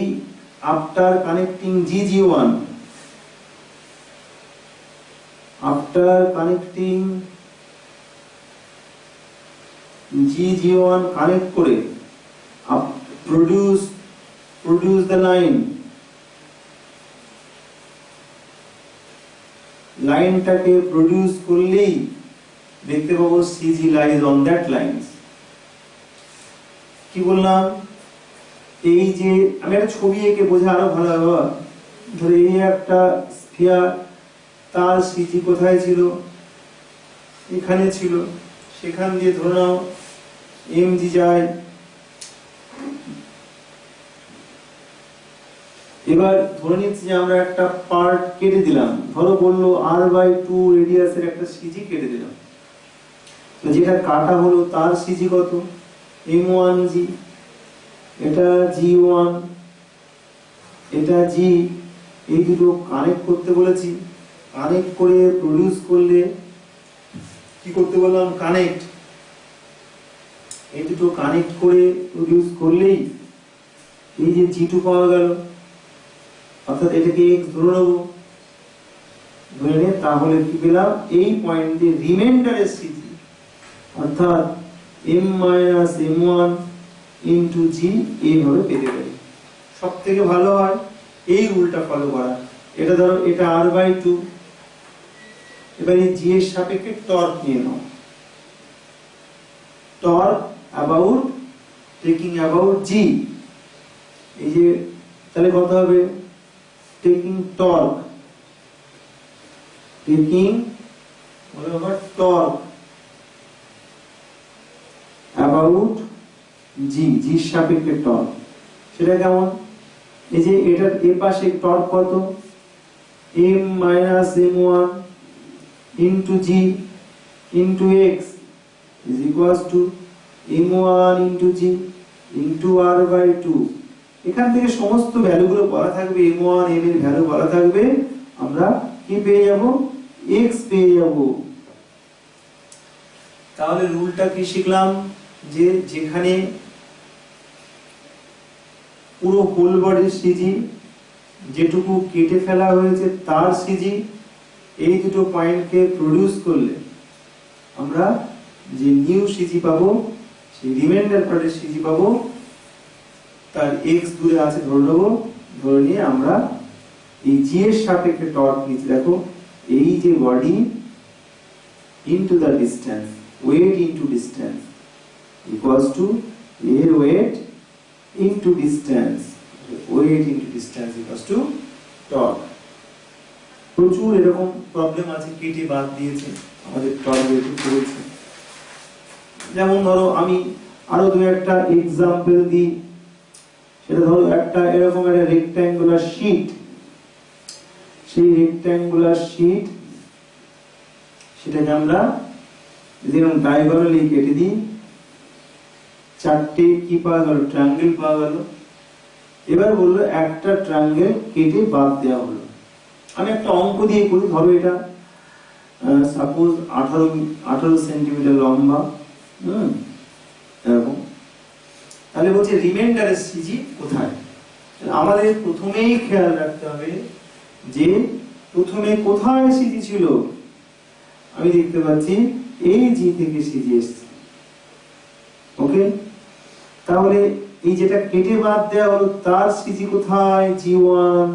after connecting G1, after connecting G1 connect করে produce the লাইনটাকে প্রডিউস করলেই দেখতে পাবো CG lies on that lines. কি বললাম, এই যে আমি একটা ছবি এঁকে বোঝা আরো ভালো হবে। ধরে এই একটা স্ফিয়ার, তার সিজি কোথায় ছিল, এখানে ছিল, সেখান দিয়ে ধরে নাও এমজি যায়। এবার ধরে নিচ্ছি যে আমরা একটা পার্ট কেটে দিলাম, ধরো বললো r/2 রেডিয়াসের একটা সিজি কেটে দিলাম। তো যেটা কাটা হলো তার সিজি কত, m1g, এটা G1, এটা G, এই দুটো কানেক্ট করতে বলেছি। কানেক্ট করে প্রডিউস করলে কি করতে বললাম, কানেক্ট, এই দুটো কানেক্ট করে প্রডিউস করলেই এই যে G2 পাওয়া গেল, অর্থাৎ এটাকে x ধরে নেব, ধরে নিয়ে তাহলে কি পেলাম, এই পয়েন্ট দিয়ে রিমাইন্ডারের সিজি অর্থাৎ m-m1 ইনটু G এইভাবে পেতে পারি। সব থেকে ভালো হয় এই রুলটা ফলো করা। এটা ধরো এটা r/2, এবার এই G এর সাপেক্ষে টর্ক নিয়ে নাও, torque about taking about G, এই যে তাহলে কত হবে, taking torque, taking torque about G, G এর সাপেক্ষে টর্ক, সেটা কেমন, এই যে এটার এ পাশে টর্ক কত, m-m1 into G into x is equals to m1 into G into r/2। এখান থেকে সমস্ত ভ্যালুগুলো বলা থাকবে, m1 m এর ভ্যালু বলা থাকবে, আমরা কি পেয়ে যাব, x পেয়ে যাব। তাহলে রুলটা কি শিখলাম, যে যেখানে পুরো হোল বডির সিজি, যেটুকু কেটে ফেলা হয়েছে তার সিজি, এই দুটো পয়েন্টকে প্রডিউস করলে আমরা যে নিউ সিজি পাবো, সেই রিমাইন্ডার পার্টের সিজি পাবো, তার x দূরে আছে ধরে নেব, ধরে নিয়ে আমরা এই G এর সাপেক্ষে টর্ক নিচে দেখো, এই যে body into the distance, weight into distance equals to এর weight into distance, weight into distance equals to torque. প্রচুর এরকম প্রবলেম আছে, কেটে বাদ দিয়েছে আমাদের টর্ক বের করতে বলছে। যেমন ধরো আমি আরো দু একটা এক্সাম্পল দিই, সেটা ধরো একটা এরকম একটা রেক্ট্যাঙ্গুলার শীট, সেই রেক্ট্যাঙ্গুলার শীট, সেটাকে আমরা যেরকম ডায়াগোনালি কেটে দিই, চারটে কি পাওয়া গেল, ট্রায়াঙ্গেল পাওয়া গেল। এবার বললো একটা ট্রায়াঙ্গেল কেটে বাদ দেওয়া হলো। আমি একটা অঙ্ক দিয়ে করি, ধরো এটা সাপোজ 18 সেন্টিমিটার লম্বা, এরকম। তাহলে বলছে রিমাইন্ডারের সিজি কোথায়। আমাদের প্রথমেই খেয়াল রাখতে হবে যে প্রথমে কোথায় সিজি ছিল। আমি দেখতে পাচ্ছি এই জি থেকে সিজি এসছে, ওকে। তাহলে এই যেটা কেটে বাদ দেওয়া হলো তার সিজি কোথায়, G1।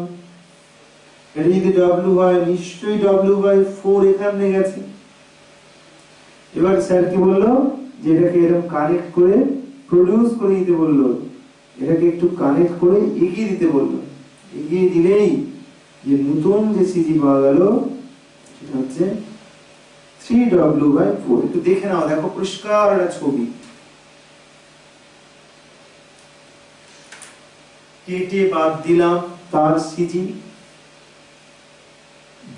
এটা যদি W হয় নিশ্চয়ই W/4 এখানে গেছে। এবার স্যার কি বললো, যে এটাকে এরকম কানেক্ট করে প্রডিউস করে দিতে বললো, এটাকে একটু কানেক্ট করে এগিয়ে দিতে বললো। এগিয়ে দিলেই যে নতুন যে সিজি পাওয়া গেল সেটা হচ্ছে 3W/4। একটু দেখে নাও, দেখো পরিষ্কার একটা ছবি। কেটে বাদ দিলাম তার CG,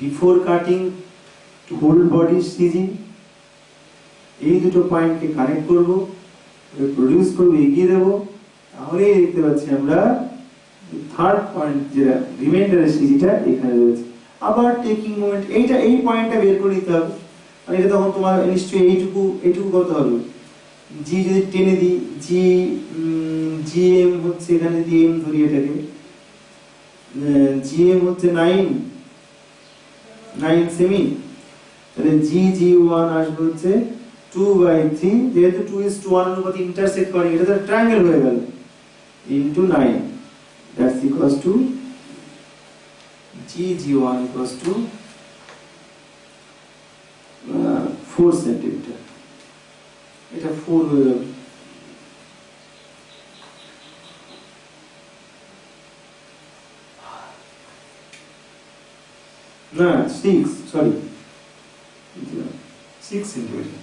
before cutting whole body CG, এই দুটো পয়েন্টকে কানেক্ট করব, প্রডিউস করব, এগিয়ে দেব, তাহলেই দেখতে পাচ্ছি আমরা থার্ড পয়েন্ট যেটা রিমাইন্ডারের সিজিটা এখানে রয়েছে। আবার টেকিং মোমেন্ট, এই পয়েন্টটা বের করে নিতে হবে। আর এটা তখন তোমার নিশ্চয়ই এইটুকু করতে হবে। জি যদি টেনে দিই, জিএম হচ্ছে, এখানে যদি এম ধরি, এটাকে জিএম হচ্ছে 9 সেমি, তাহলে জি1 আসবে হচ্ছে 2/3, যেহেতু 2:1 অনুপাতে ইন্টারসেক্ট করে, এটা তো ট্রায়াঙ্গেল হয়ে গেল, into 9, that's equals to G one equals to 4 centimetre. এটা 4 হয়ে গেল। না 6 সেন্টিমিটার।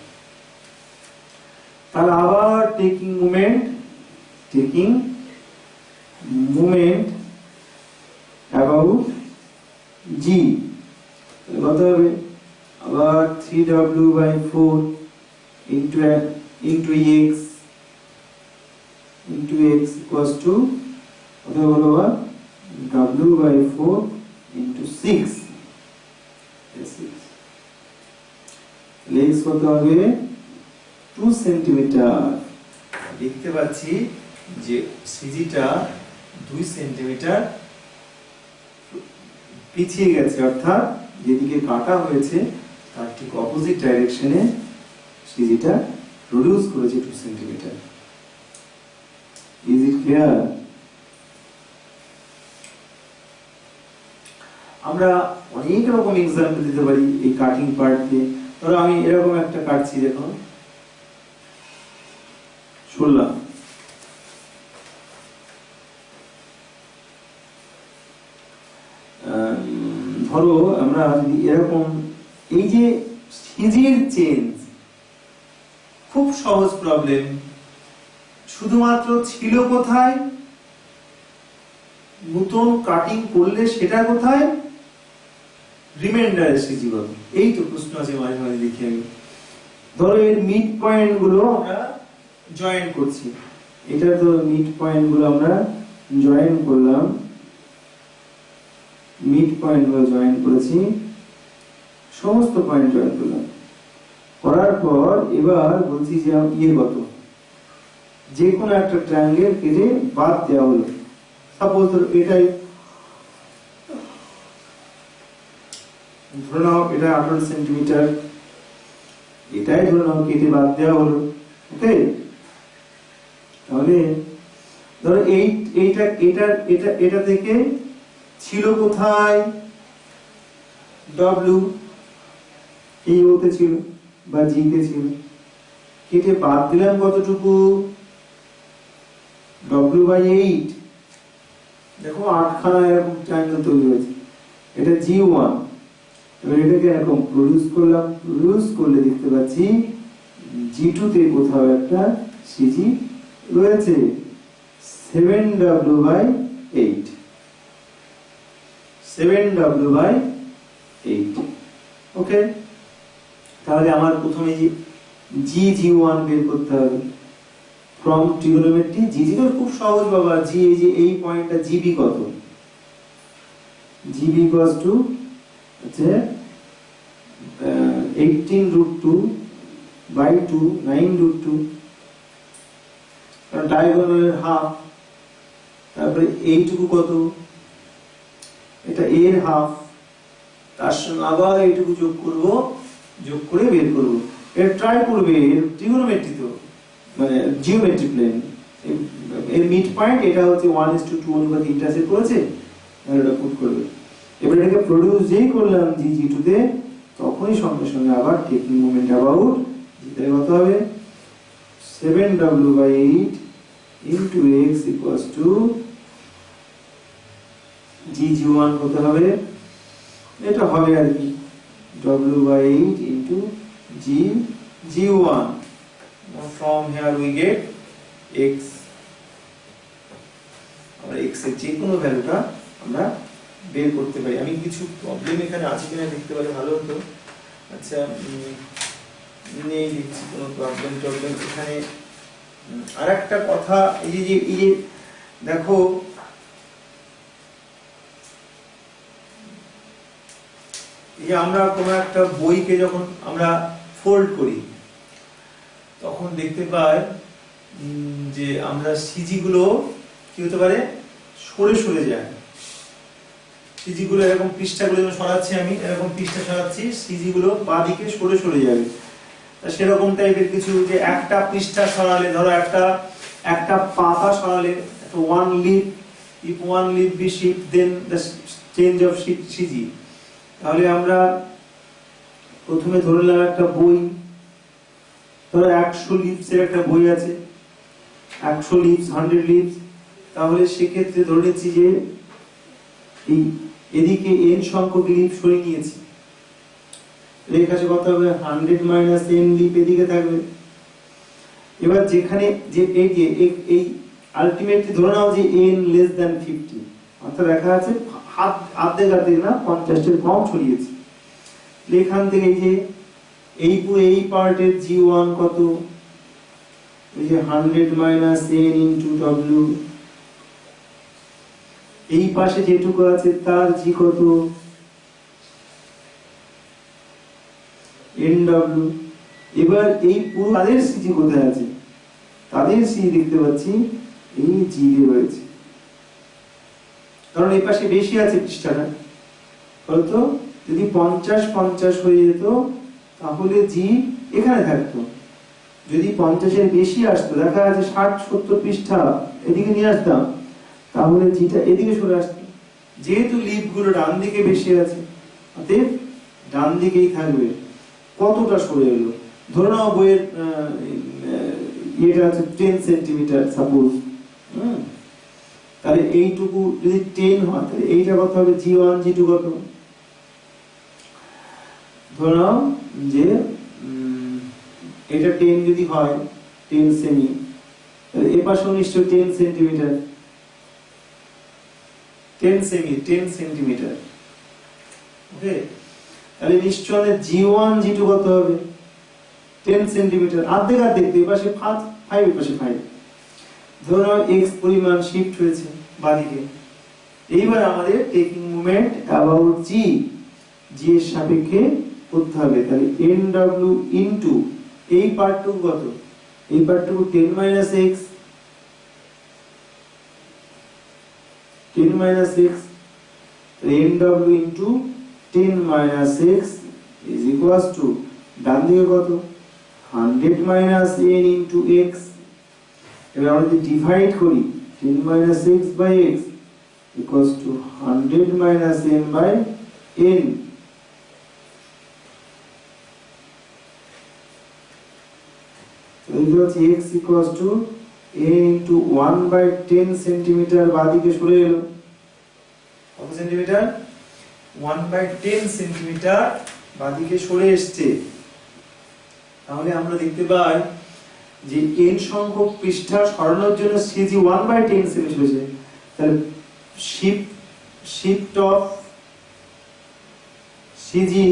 তাহলে আবার টেকিং মোমেন্ট অ্যাবাউট জি কত হবে, আবার 3w/4 into x equals to কত হলো, w/4 into 6, লেগস কত হবে 2 সেন্টিমিটার। দেখতে পাচ্ছি যে সিজিটা 2 সেন্টিমিটার পিছিয়ে গেছে, অর্থাৎ যেদিকে কাটা হয়েছে তার ঠিক অপোজিট ডাইরেকশনে সিজিটা প্রডিউস করেছে 2 সেন্টিমিটার। Is it clear? আমরা অনেক রকম এক্সাম্পল দিতে পারি এই কাটিং পার্ট দিয়ে। ধরো আমি এরকম একটা কাটছি, দেখো শুনলাম, ধরো আমরা যদি এরকম, এই যে সিজির চেঞ্জ খুব সহজ প্রবলেম, শুধুমাত্র ছিল কোথায়, নতুন কাটিং করলে সেটা কোথায়, রিমাইন্ডারের সিজি কত, এই তো প্রশ্ন আছে মাঝে মাঝে দেখি আমি। ধরো এর মিড পয়েন্ট গুলো আমরা জয়েন করছি, এটা তো মিড পয়েন্ট গুলো আমরা জয়েন করলাম, মিড পয়েন্ট গুলো জয়েন করেছি, সমস্ত পয়েন্ট জয়েন করলাম, করার পর এবার বলছি যে ইয়ে কত, যে কোনো একটা ট্রায়াঙ্গেল কেটে বাদ দেওয়া হলো। সাপোজ এটাই ধরে নাও, এটা 18 সেন্টিমিটার, এটাই ধরে নাও কেটে বাদ দেওয়া হলো। ওকে, তাহলে ধরো এটা থেকে ছিল কোথায়, ডব্লিউ এই ওতে ছিল বা জিতে ছিল, কেটে বাদ দিলাম কতটুকু, w/8। দেখো 8খানা এরকম ট্রায়াঙ্গেল তৈরি হয়েছে, এটা জি1। এবার এটাকে এরকম প্রডিউস করলাম, প্রডিউস করলে দেখতে পাচ্ছি জি2 তে কোথাও একটা সিজি রয়েছে 7w/8, 7w/8। ওকে, তাহলে আমার প্রথমে যে জি1 বের করতে হবে ফ্রম ট্রিগোনোমেট্রি। জি0 খুব সহজ বাবা, জি এই যে এই পয়েন্টটা জিবি কত, জিবি ইকুয়ালস টু হচ্ছে 18√2/2 9√2, কারণ ডায়াগোনালের হাফ, তারপরে এইটুকু কত, এটা এর হাফ, তার সঙ্গে আবার এইটুকু যোগ করব, যোগ করে বের করব। এর ট্রাই করবে, এর ট্রিগোনোমেট্রি তো মানে জিওমেট্রি প্লেন, এর মিড পয়েন্ট এটা হচ্ছে 1:2 অনুপাতে ইন্টারসেক্ট করেছে, আর এটা পুট করবে। এবার এটাকে প্রডিউস যেই করলাম জি2 তে, তখনই সঙ্গে সঙ্গে আবার টেকিং মোমেন্ট অ্যাবাউট যেটা কত হবে 7w/8 into x equals to G one কত হবে, এটা হবে আর কি w/8 into G one. From here we get x, আমরা x এর যে কোনো ভ্যালুটা আমরা বের করতে পারি। আমি কিছু প্রবলেম এখানে আছে কিনা দেখতে পারি, ভালো হতো। আচ্ছা নেই লিখছি, কোনো প্রবলেম এখানে। আর একটা কথা, এই যে দেখো এই যে আমরা কোনো একটা বইকে যখন আমরা ফোল্ড করি তখন দেখতে পাই যে আমরা সিজি গুলো কি হতে পারে, সরে সরে যায়। সিজি গুলো এরকম, পৃষ্ঠাগুলো যখন সরাচ্ছি আমি, এরকম পৃষ্ঠা সরাচ্ছি, সিজি গুলো বাঁ দিকে সরে সরে যাবে। সেরকম টাইপের কিছু, যে একটা পৃষ্ঠা সরালে, ধরো একটা পাতা সরালে, one leaf, if one leaf be shift then the change of CG। তাহলে আমরা প্রথমে ধরে নিলাম একটা বই, ধরো 100 লিভস এর একটা বই আছে, 100 লিভস, 100 লিভস। তাহলে সেক্ষেত্রে ধরে নিচ্ছি যে এই এদিকে n সংখ্যক লিভ সরিয়ে নিয়েছি, লেখাছে কত হবে, 100 মাইনাস n লিভ এদিকে থাকবে। এবার যেখানে যে এই আলটিমেটলি ধরে নাও যে n লেস দ্যান 50, অর্থাৎ লেখা আছে আর্ধেক না 50 এর কম ছড়িয়েছি। এখান থেকে এই যে এই পার্টের g1 কত, এই যে 100 মাইনাস n ইনটু w, এই পাশে যেটুকু আছে তার g কত, nw। এবার এই পুরো তাদের সিজি কোথায় আছে, তাদের সিজি দেখতে পাচ্ছি এই জি এ রয়েছে, কারণ এই পাশে বেশি আছে পৃষ্ঠাটা। বলতো যদি 50-50 হয়ে যেত তাহলে জি এখানে থাকতো, যদি 50 এর বেশি আসতো, দেখা যাচ্ছে 60-70 পৃষ্ঠা এদিকে নিয়ে আসতাম, তাহলে জিটা এদিকে সরে আসতো। যেহেতু লিভ গুলো ডান দিকে বেশি আছে, অতএব ডান দিকেই থাকবে। কতটা সরে এলো, ধরে নাও বইয়ের এটা আছে 10 সেন্টিমিটার সাপোজ, তাহলে এইটুকু যদি 10 হয় তাহলে এইটা কত হবে, g1 g2 কত, ধরে নাও যে এটা 10 যদি হয়, 10 সেমি, তাহলে এই পাশে নিশ্চয়ই 10 সেন্টিমিটার, 10 সেন্টিমিটার, ওকে। তাহলে নিশ্চয় g1 g2 কত হবে, 10 সেন্টিমিটার, আর্ধেক এই পাশে 5, এই পাশে 5। ধরো x পরিমাণ শিফট হয়েছে বাদিকে। এইবার আমাদের টেকিং মোমেন্ট অ্যাবাউট g এর সাপেক্ষে করতে হবে। তাহলে nw ইনটু এই পার্টটুকু কত, এই পার্টটুকু 10 minus x, 10 minus x, nw into 10 minus x is equals to ডান দিকে কত, 100 মাইনাস n ইনটু x। এবার আমরা যদি ডিভাইড করি, 10 minus x by x equals to 100 minus n by n। তো এটা হচ্ছে x equals to n into 1 by 10 centimetre বাদিকে সরে এলো। কত সেন্টিমিটার, 1 বাই 10 সেন্টিমিটার বাদিকে সরে এসছে। তাহলে আমরা দেখতে পাই যে n সংখ্যক পৃষ্ঠা সরানোর জন্য সিজি 1 বাই 10 সেমি হয়েছে। তাহলে shift of CG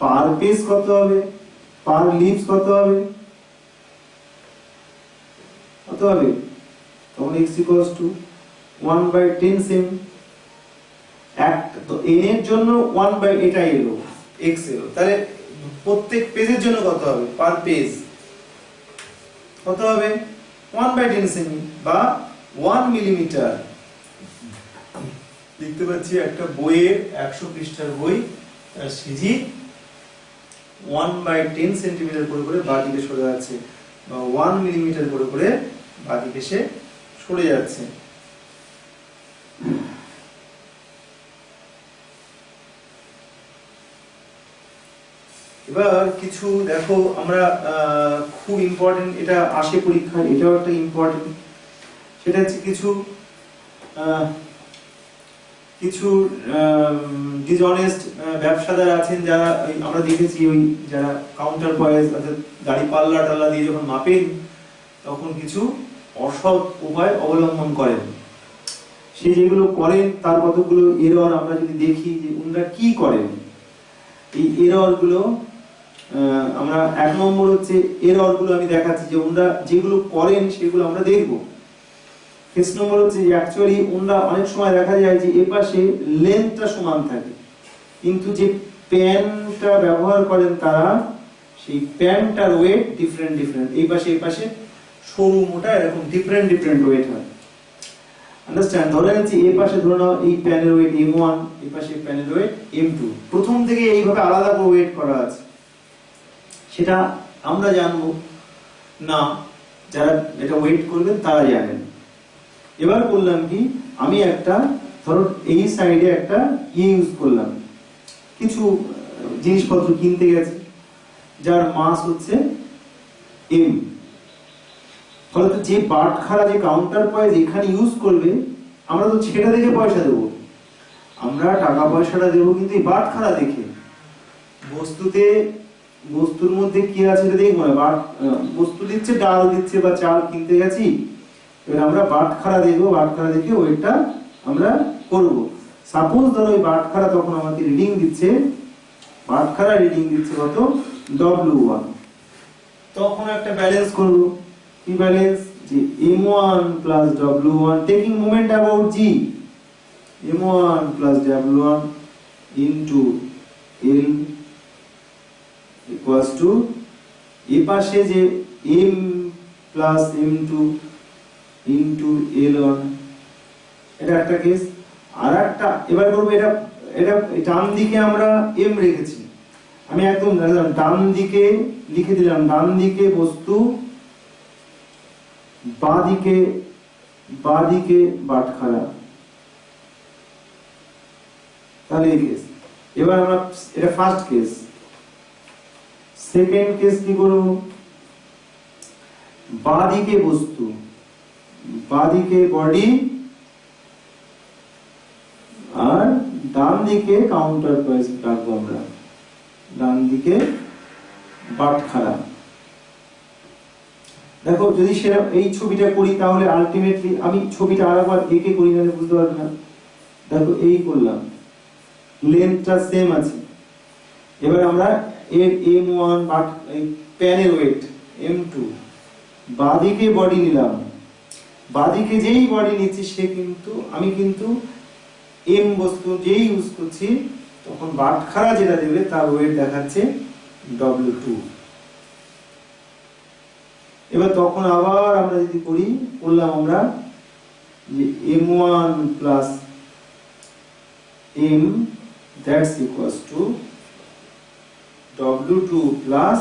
per page কত হবে, পার লিভস কত হবে, তখন x equals to 1 by 10 cm. তো n এর জন্য 1 বাই এটা এলো, x এলো, তাহলে প্রত্যেক পেজের জন্য কত হবে, পার পেজ কত হবে, 1 বাই 10 সেমি বা 1 মিলিমিটার। দেখতে পাচ্ছি একটা বইয়ের 100 পৃষ্ঠার বই, তার সিজি 1 বাই 10 সেন্টিমিটার করে বাদিকে সরে যাচ্ছে, বা 1 মিলিমিটার করে বাদিকে সে সরে যাচ্ছে। এবার কিছু দেখো, আমরা খুব ইম্পর্টেন্ট, এটা আসে পরীক্ষায়, এটাও একটা ইম্পর্টেন্ট, সেটা হচ্ছে কিছু ডিসঅনেস্ট ব্যবসাদার আছেন, যারা আমরা দেখেছি ওই যারা কাউন্টার পয়েন্ট অর্থাৎ গাড়ি পাল্লা টাল্লা দিয়ে যখন মাপেন তখন কিছু অসৎ উপায় অবলম্বন করেন। সে যেগুলো করেন তার কতগুলো এরর আমরা যদি দেখি যে উনারা কি করেন, এই এরর গুলো আমরা 1 নম্বর হচ্ছে এররগুলো আমি দেখাচ্ছি যে ওনারা যেগুলো করেন সেগুলো আমরা দেখব। কেস নম্বর হচ্ছে যে অ্যাকচুয়ালি ওনারা অনেক সময় দেখা যায় যে এই পাশে লেন্থটা সমান থাকে, কিন্তু যে পেনটা ব্যবহার করেন তারা সেই পেনটার ওয়েট ডিফারেন্ট ডিফারেন্ট, এই পাশে সরু মোটা এরকম ডিফারেন্ট ডিফারেন্ট ওয়েট হয়। আন্ডারস্ট্যান্ড? ধরে নিচ্ছি এই পাশে ধরে নাও এই পেনের ওয়েট M1, এই পাশে পেনের ওয়েট M2, প্রথম থেকে এইভাবে আলাদা করে ওয়েট করা আছে, সেটা আমরা জানবো না, যারা এটা ওয়েট করবেন তারা জানেন। এবার করলাম কি, আমি একটা ধরো এই সাইডে একটা ইউজ করলাম, কিছু জিনিসপত্র কিনতে গেছে যার মাস হচ্ছে M, ফলে তো যে বাটখারা যে কাউন্টার পয়েন্ট এখানে ইউজ করবে আমরা তো সেটা দেখে পয়সা দেবো, আমরা টাকা পয়সাটা দেবো কিন্তু এই বাটখারা দেখে। বস্তুর মধ্যে কি আছে এটা দেখবো না, বস্তু দিচ্ছে ডাল দিচ্ছে বা চাল কিনতে গেছি, এবার আমরা বাটখারা দেখবো, বাটখারা দেখে ওইটা আমরা করব। সাপোজ ধরো ওই বাটখারা তখন আমাকে রিডিং দিচ্ছে, বাটখারা রিডিং দিচ্ছে কত W1, তখন একটা ব্যালেন্স করব। কি ব্যালেন্স? যে M1 plus W1 taking moment about G, M1 plus W1 into L equals to এই পাশে যে M plus M2 into L1, এটা একটা কেস। আর একটা এবার করব, এটা ডান দিকে আমরা M রেখেছি, আমি একদম ডান দিকে লিখে দিলাম, ডান দিকে বস্তু, বাদিকে বাটখারা, তাহলে এই কেস। এবার আমরা এটা ফার্স্ট কেস। সেকেন্ড কেস কি করব, বাদিকে বস্তু, বাদিকে বডি, আর ডান দিকে কাউন্টার পয়েন্ট রাখবো আমরা, ডান দিকে বাটখারা। দেখো যদি সেটা এই ছবিটা করি তাহলে আলটিমেটলি আমি ছবিটা আরেকবার এঁকে করি না, বুঝতে পারবে না। দেখো এই করলাম, লেন্থটা সেম আছে। এবার আমরা এর M1 বাট এই পেনের ওয়েট M2, বাদিকে বডি নিলাম, বাদিকে যেই বডি নিচ্ছি সে কিন্তু আমি কিন্তু M বস্তু যেই ইউজ করছি তখন বাটখারা যেটা দেবে তার ওয়েট দেখাচ্ছে W2। এবার তখন আবার আমরা যদি করি, করলাম আমরা যে M1 plus M that's equals to W2 plus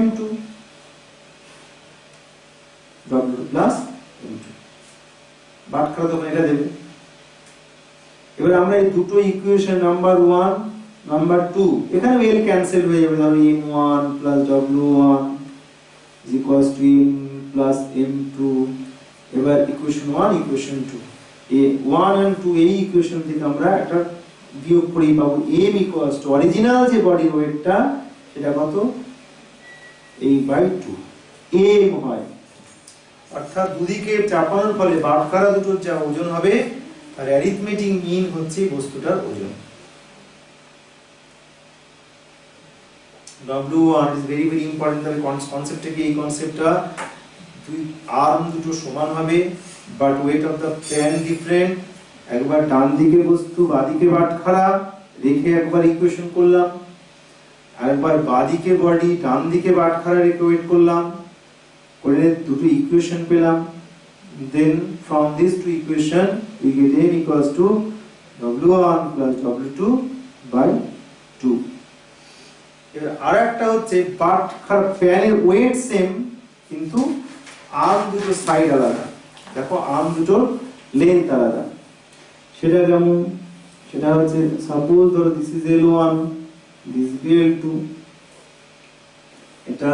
M2, W2 plus M2, বাটখারা তখন এটা দেবে। এবার আমরা এই দুটো ইকুয়েশন নাম্বার 1 নাম্বার 2 এখানে L ক্যান্সেল হয়ে যাবে, ধরো M1 plus W1 is equals to M plus M2। এবার ইকুয়েশন 1 ইকুয়েশন 2, এই 1 and 2 এই ইকুয়েশন থেকে আমরা একটা বিয়োগ করে পাবো M equals to অরিজিনাল যে বডি ওয়েটটা সেটা কত, এই বাই 2 M হয়, অর্থাৎ দুদিকে চাপানোর ফলে বাটখারা দুটোর যা ওজন হবে আর অ্যারিথমেটিক মিন হচ্ছে বস্তুটার ওজন। W1 is very very important, তবে কনসেপ্টটা কি, এই কনসেপ্টটা দুই আর্ম দুটো সমান হবে but weight of the pen different. একবার ডান দিকে বস্তু বাদিকে বাটখারা রেখে একবার ইকুয়েশন করলাম, আরেকবার বাদিকে বডি ডান দিকে বাটখারা রেখে ওয়েট করলাম, করে দুটো ইকুয়েশন পেলাম। Then from these two equation we get M equals to W1 plus W2 by 2। এবার আরেকটা হচ্ছে বাটখারা ফ্যানের ওয়েট সেম কিন্তু আর্ম দুটো সাইড আলাদা, দেখো আর্ম দুটোর লেন্থ আলাদা। সেটা যেমন, সেটা হচ্ছে সাপোজ ধরো this is L1, this is L2, এটা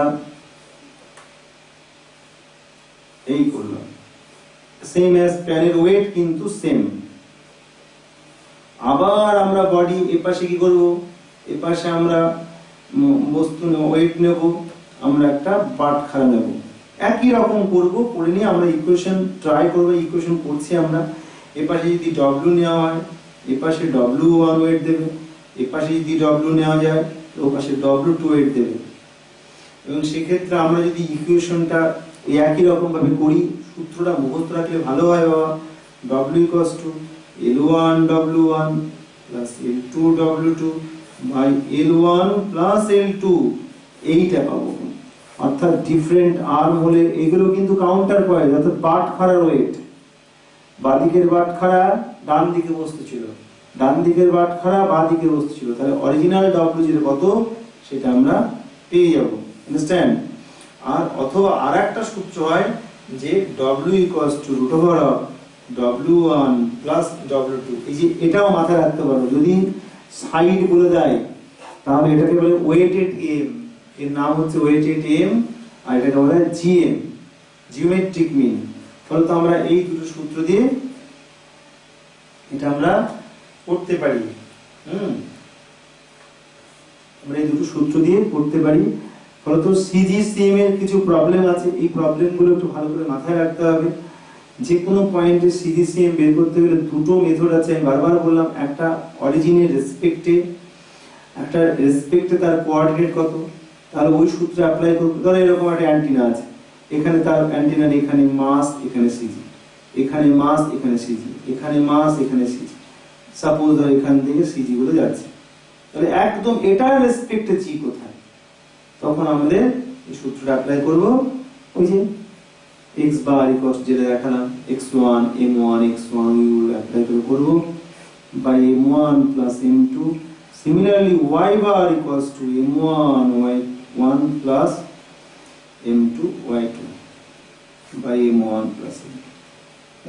এই করলাম, সেম অ্যাজ প্যানের ওয়েট কিন্তু সেম। আবার আমরা বডি এপাশে কি করব, এপাশে আমরা বস্তু ওয়েট নেব, আমরা একটা বাটখারা নেব, একই রকম করব, করে নিয়ে আমরা ইকুয়েশন ট্রাই করব, ইকুয়েশন করছি আমরা। এপাশে যদি W নেওয়া হয় এপাশে W1 ওয়েট দেবে, এপাশে যদি W নেওয়া যায় তো ওপাশে W2 ওয়েট দেবে। এবং সেক্ষেত্রে আমরা যদি ইকুয়েশনটা একই রকম ভাবে করি, সূত্রটা মুখস্থ রাখলে ভালো হয় বাবা। W equals to L1 W1 plus L2 W2 by L1 plus L2, এইটা পাবো। অর্থাৎ ডিফারেন্ট আর্ম হলে এগুলো কিন্তু কাউন্টার পয়েন্ট, অর্থাৎ বাটখারার ওয়েট, বাঁদিকের বাটখারা ডান দিকে বসতেছিল, ডান দিকের বাটখারা বাঁ দিকে বসতেছিল, তাহলে অরিজিনাল W যেটা কত সেটা আমরা পেয়ে যাব। আন্ডারস্ট্যান্ড? আর অথবা আরেকটা সূত্র হয় যে W equals to root over of W1 plus W2, এই যে এটাও মাথায় রাখতে পারো। যদি সাইড বলে দেয় তাহলে এটাকে বলে ওয়েটেড এম, এর নাম হচ্ছে ওয়েটেড এম, আর এটাকে বলে জিএম, জিওমেট্রিক মিন। ফলে তো আমরা এই দুটো সূত্র দিয়ে এটা আমরা করতে পারি। আমরা এই দুটো সূত্র দিয়ে করতে পারি। ফলত সিজিসিএম এর কিছু প্রবলেম আছে, এই প্রবলেমগুলো একটু ভালো করে মাথায় রাখতে হবে। যে কোনো পয়েন্টে সিজিসিএম বের করতে গেলে দুটো মেথড আছে, আমি বারবার বললাম, একটা অরিজিনের রেসপেক্টে, একটা রেসপেক্টে তার কোঅর্ডিনেট কত, তাহলে ওই সূত্র অ্যাপ্লাই করব। ধরো এরকম একটা অ্যান্টিনা আছে, এখানে তার অ্যান্টিনার এখানে মাস, এখানে সিজি, এখানে মাস, এখানে সিজি, এখানে মাস, এখানে সিজি, সাপোজ ধর এখান থেকে সিজি গুলো যাচ্ছে, তাহলে একদম এটার রেসপেক্টে জি কোথায়, তখন আমাদের এই সূত্রটা অ্যাপ্লাই করব। ওই যে x বার ইকুয়ালস যেটা দেখালাম, x1 m1 x1 will apply করে করব by m1 plus m2। Similarly y bar equals to m1 y1 plus m2 y2 by m1 plus m2।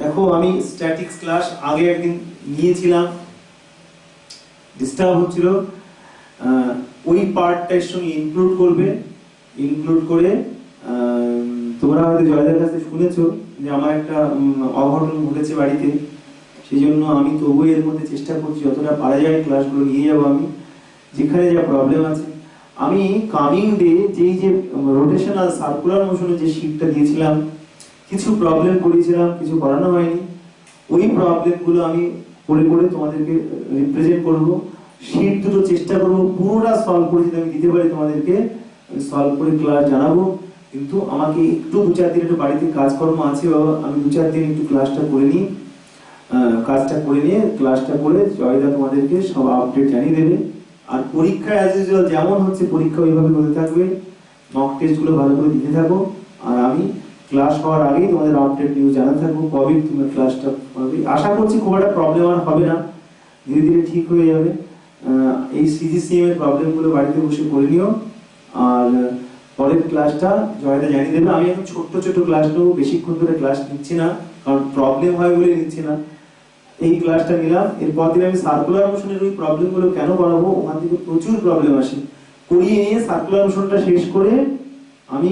দেখো আমি স্ট্যাটিক্স ক্লাস আগে একদিন নিয়েছিলাম, ডিস্টার্ব হচ্ছিল, ওই পার্টটার সঙ্গে ইনক্লুড করবে, ইনক্লুড করে তোমরা হয়তো জয়দার কাছে শুনেছো যে আমার একটা অঘটন ঘটেছে বাড়িতে, সেই জন্য আমি তবু এর মধ্যে চেষ্টা করছি যতটা পারা যায় ক্লাসগুলো নিয়ে যাবো আমি, যেখানে যা প্রবলেম আছে। আমি কামিং ডে যেই যে রোটেশনাল সার্কুলার মোশনের যে শীটটা দিয়েছিলাম, কিছু প্রবলেম করেছিলাম, কিছু করানো হয়নি, ওই প্রবলেমগুলো আমি করে করে তোমাদেরকে রিপ্রেজেন্ট করব। শীট দুটো চেষ্টা করব পুরোটা সলভ করে যদি আমি দিতে পারি তোমাদেরকে, আমি সলভ করে ক্লাস জানাবো। কিন্তু আমাকে একটু 2-4 দিন একটু বাড়িতে কাজকর্ম আছে বাবা, আমি 2-4 দিন একটু ক্লাসটা করে নিই, কাজটা করে নিয়ে ক্লাসটা করে জয়দা তোমাদেরকে সব আপডেট জানিয়ে দেবে। আর পরীক্ষা অ্যাজ ইউজুয়াল যেমন হচ্ছে পরীক্ষা ওইভাবে হতে থাকবে, মক টেস্টগুলো ভালো করে দিতে থাকো, আর আমি ক্লাস হওয়ার আগেই তোমাদের আপডেট নিউজ জানাতে থাকবো কবে তুমি ক্লাসটা পাবে। আশা করছি খুব একটা প্রবলেম আর হবে না, ধীরে ধীরে ঠিক হয়ে যাবে। এই সিজিসিএম এর প্রবলেমগুলো বাড়িতে বসে করে নিও, আর পরের ক্লাসটা জয়দা জানিয়ে দেবে। আমি এখন ছোট্ট ছোট ক্লাস নেবো, বেশিক্ষণ ধরে ক্লাস নিচ্ছি না, কারণ প্রবলেম হয় বলে নিচ্ছি না। এই ক্লাসটা নিলাম, এরপর দিন আমি সার্কুলার মোশনের ওই প্রবলেমগুলো কেন করাবো, ওখান থেকে প্রচুর প্রবলেম আসে, করিয়ে নিয়ে সার্কুলার মোশনটা শেষ করে আমি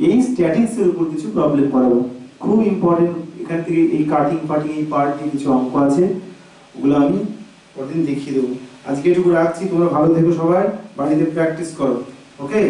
এই স্ট্যাটিক্স এর উপর কিছু প্রবলেম করাবো। খুব ইম্পর্টেন্ট, এখান থেকে এই কাটিং ফাটিং এই পার্ট নিয়ে কিছু অঙ্ক আছে, ওগুলো আমি পরদিন দেখিয়ে দেবো। আজকে এটুকু রাখছি, তোমরা ভালো থেকো সবাই, বাড়িতে প্র্যাকটিস করো, ওকে।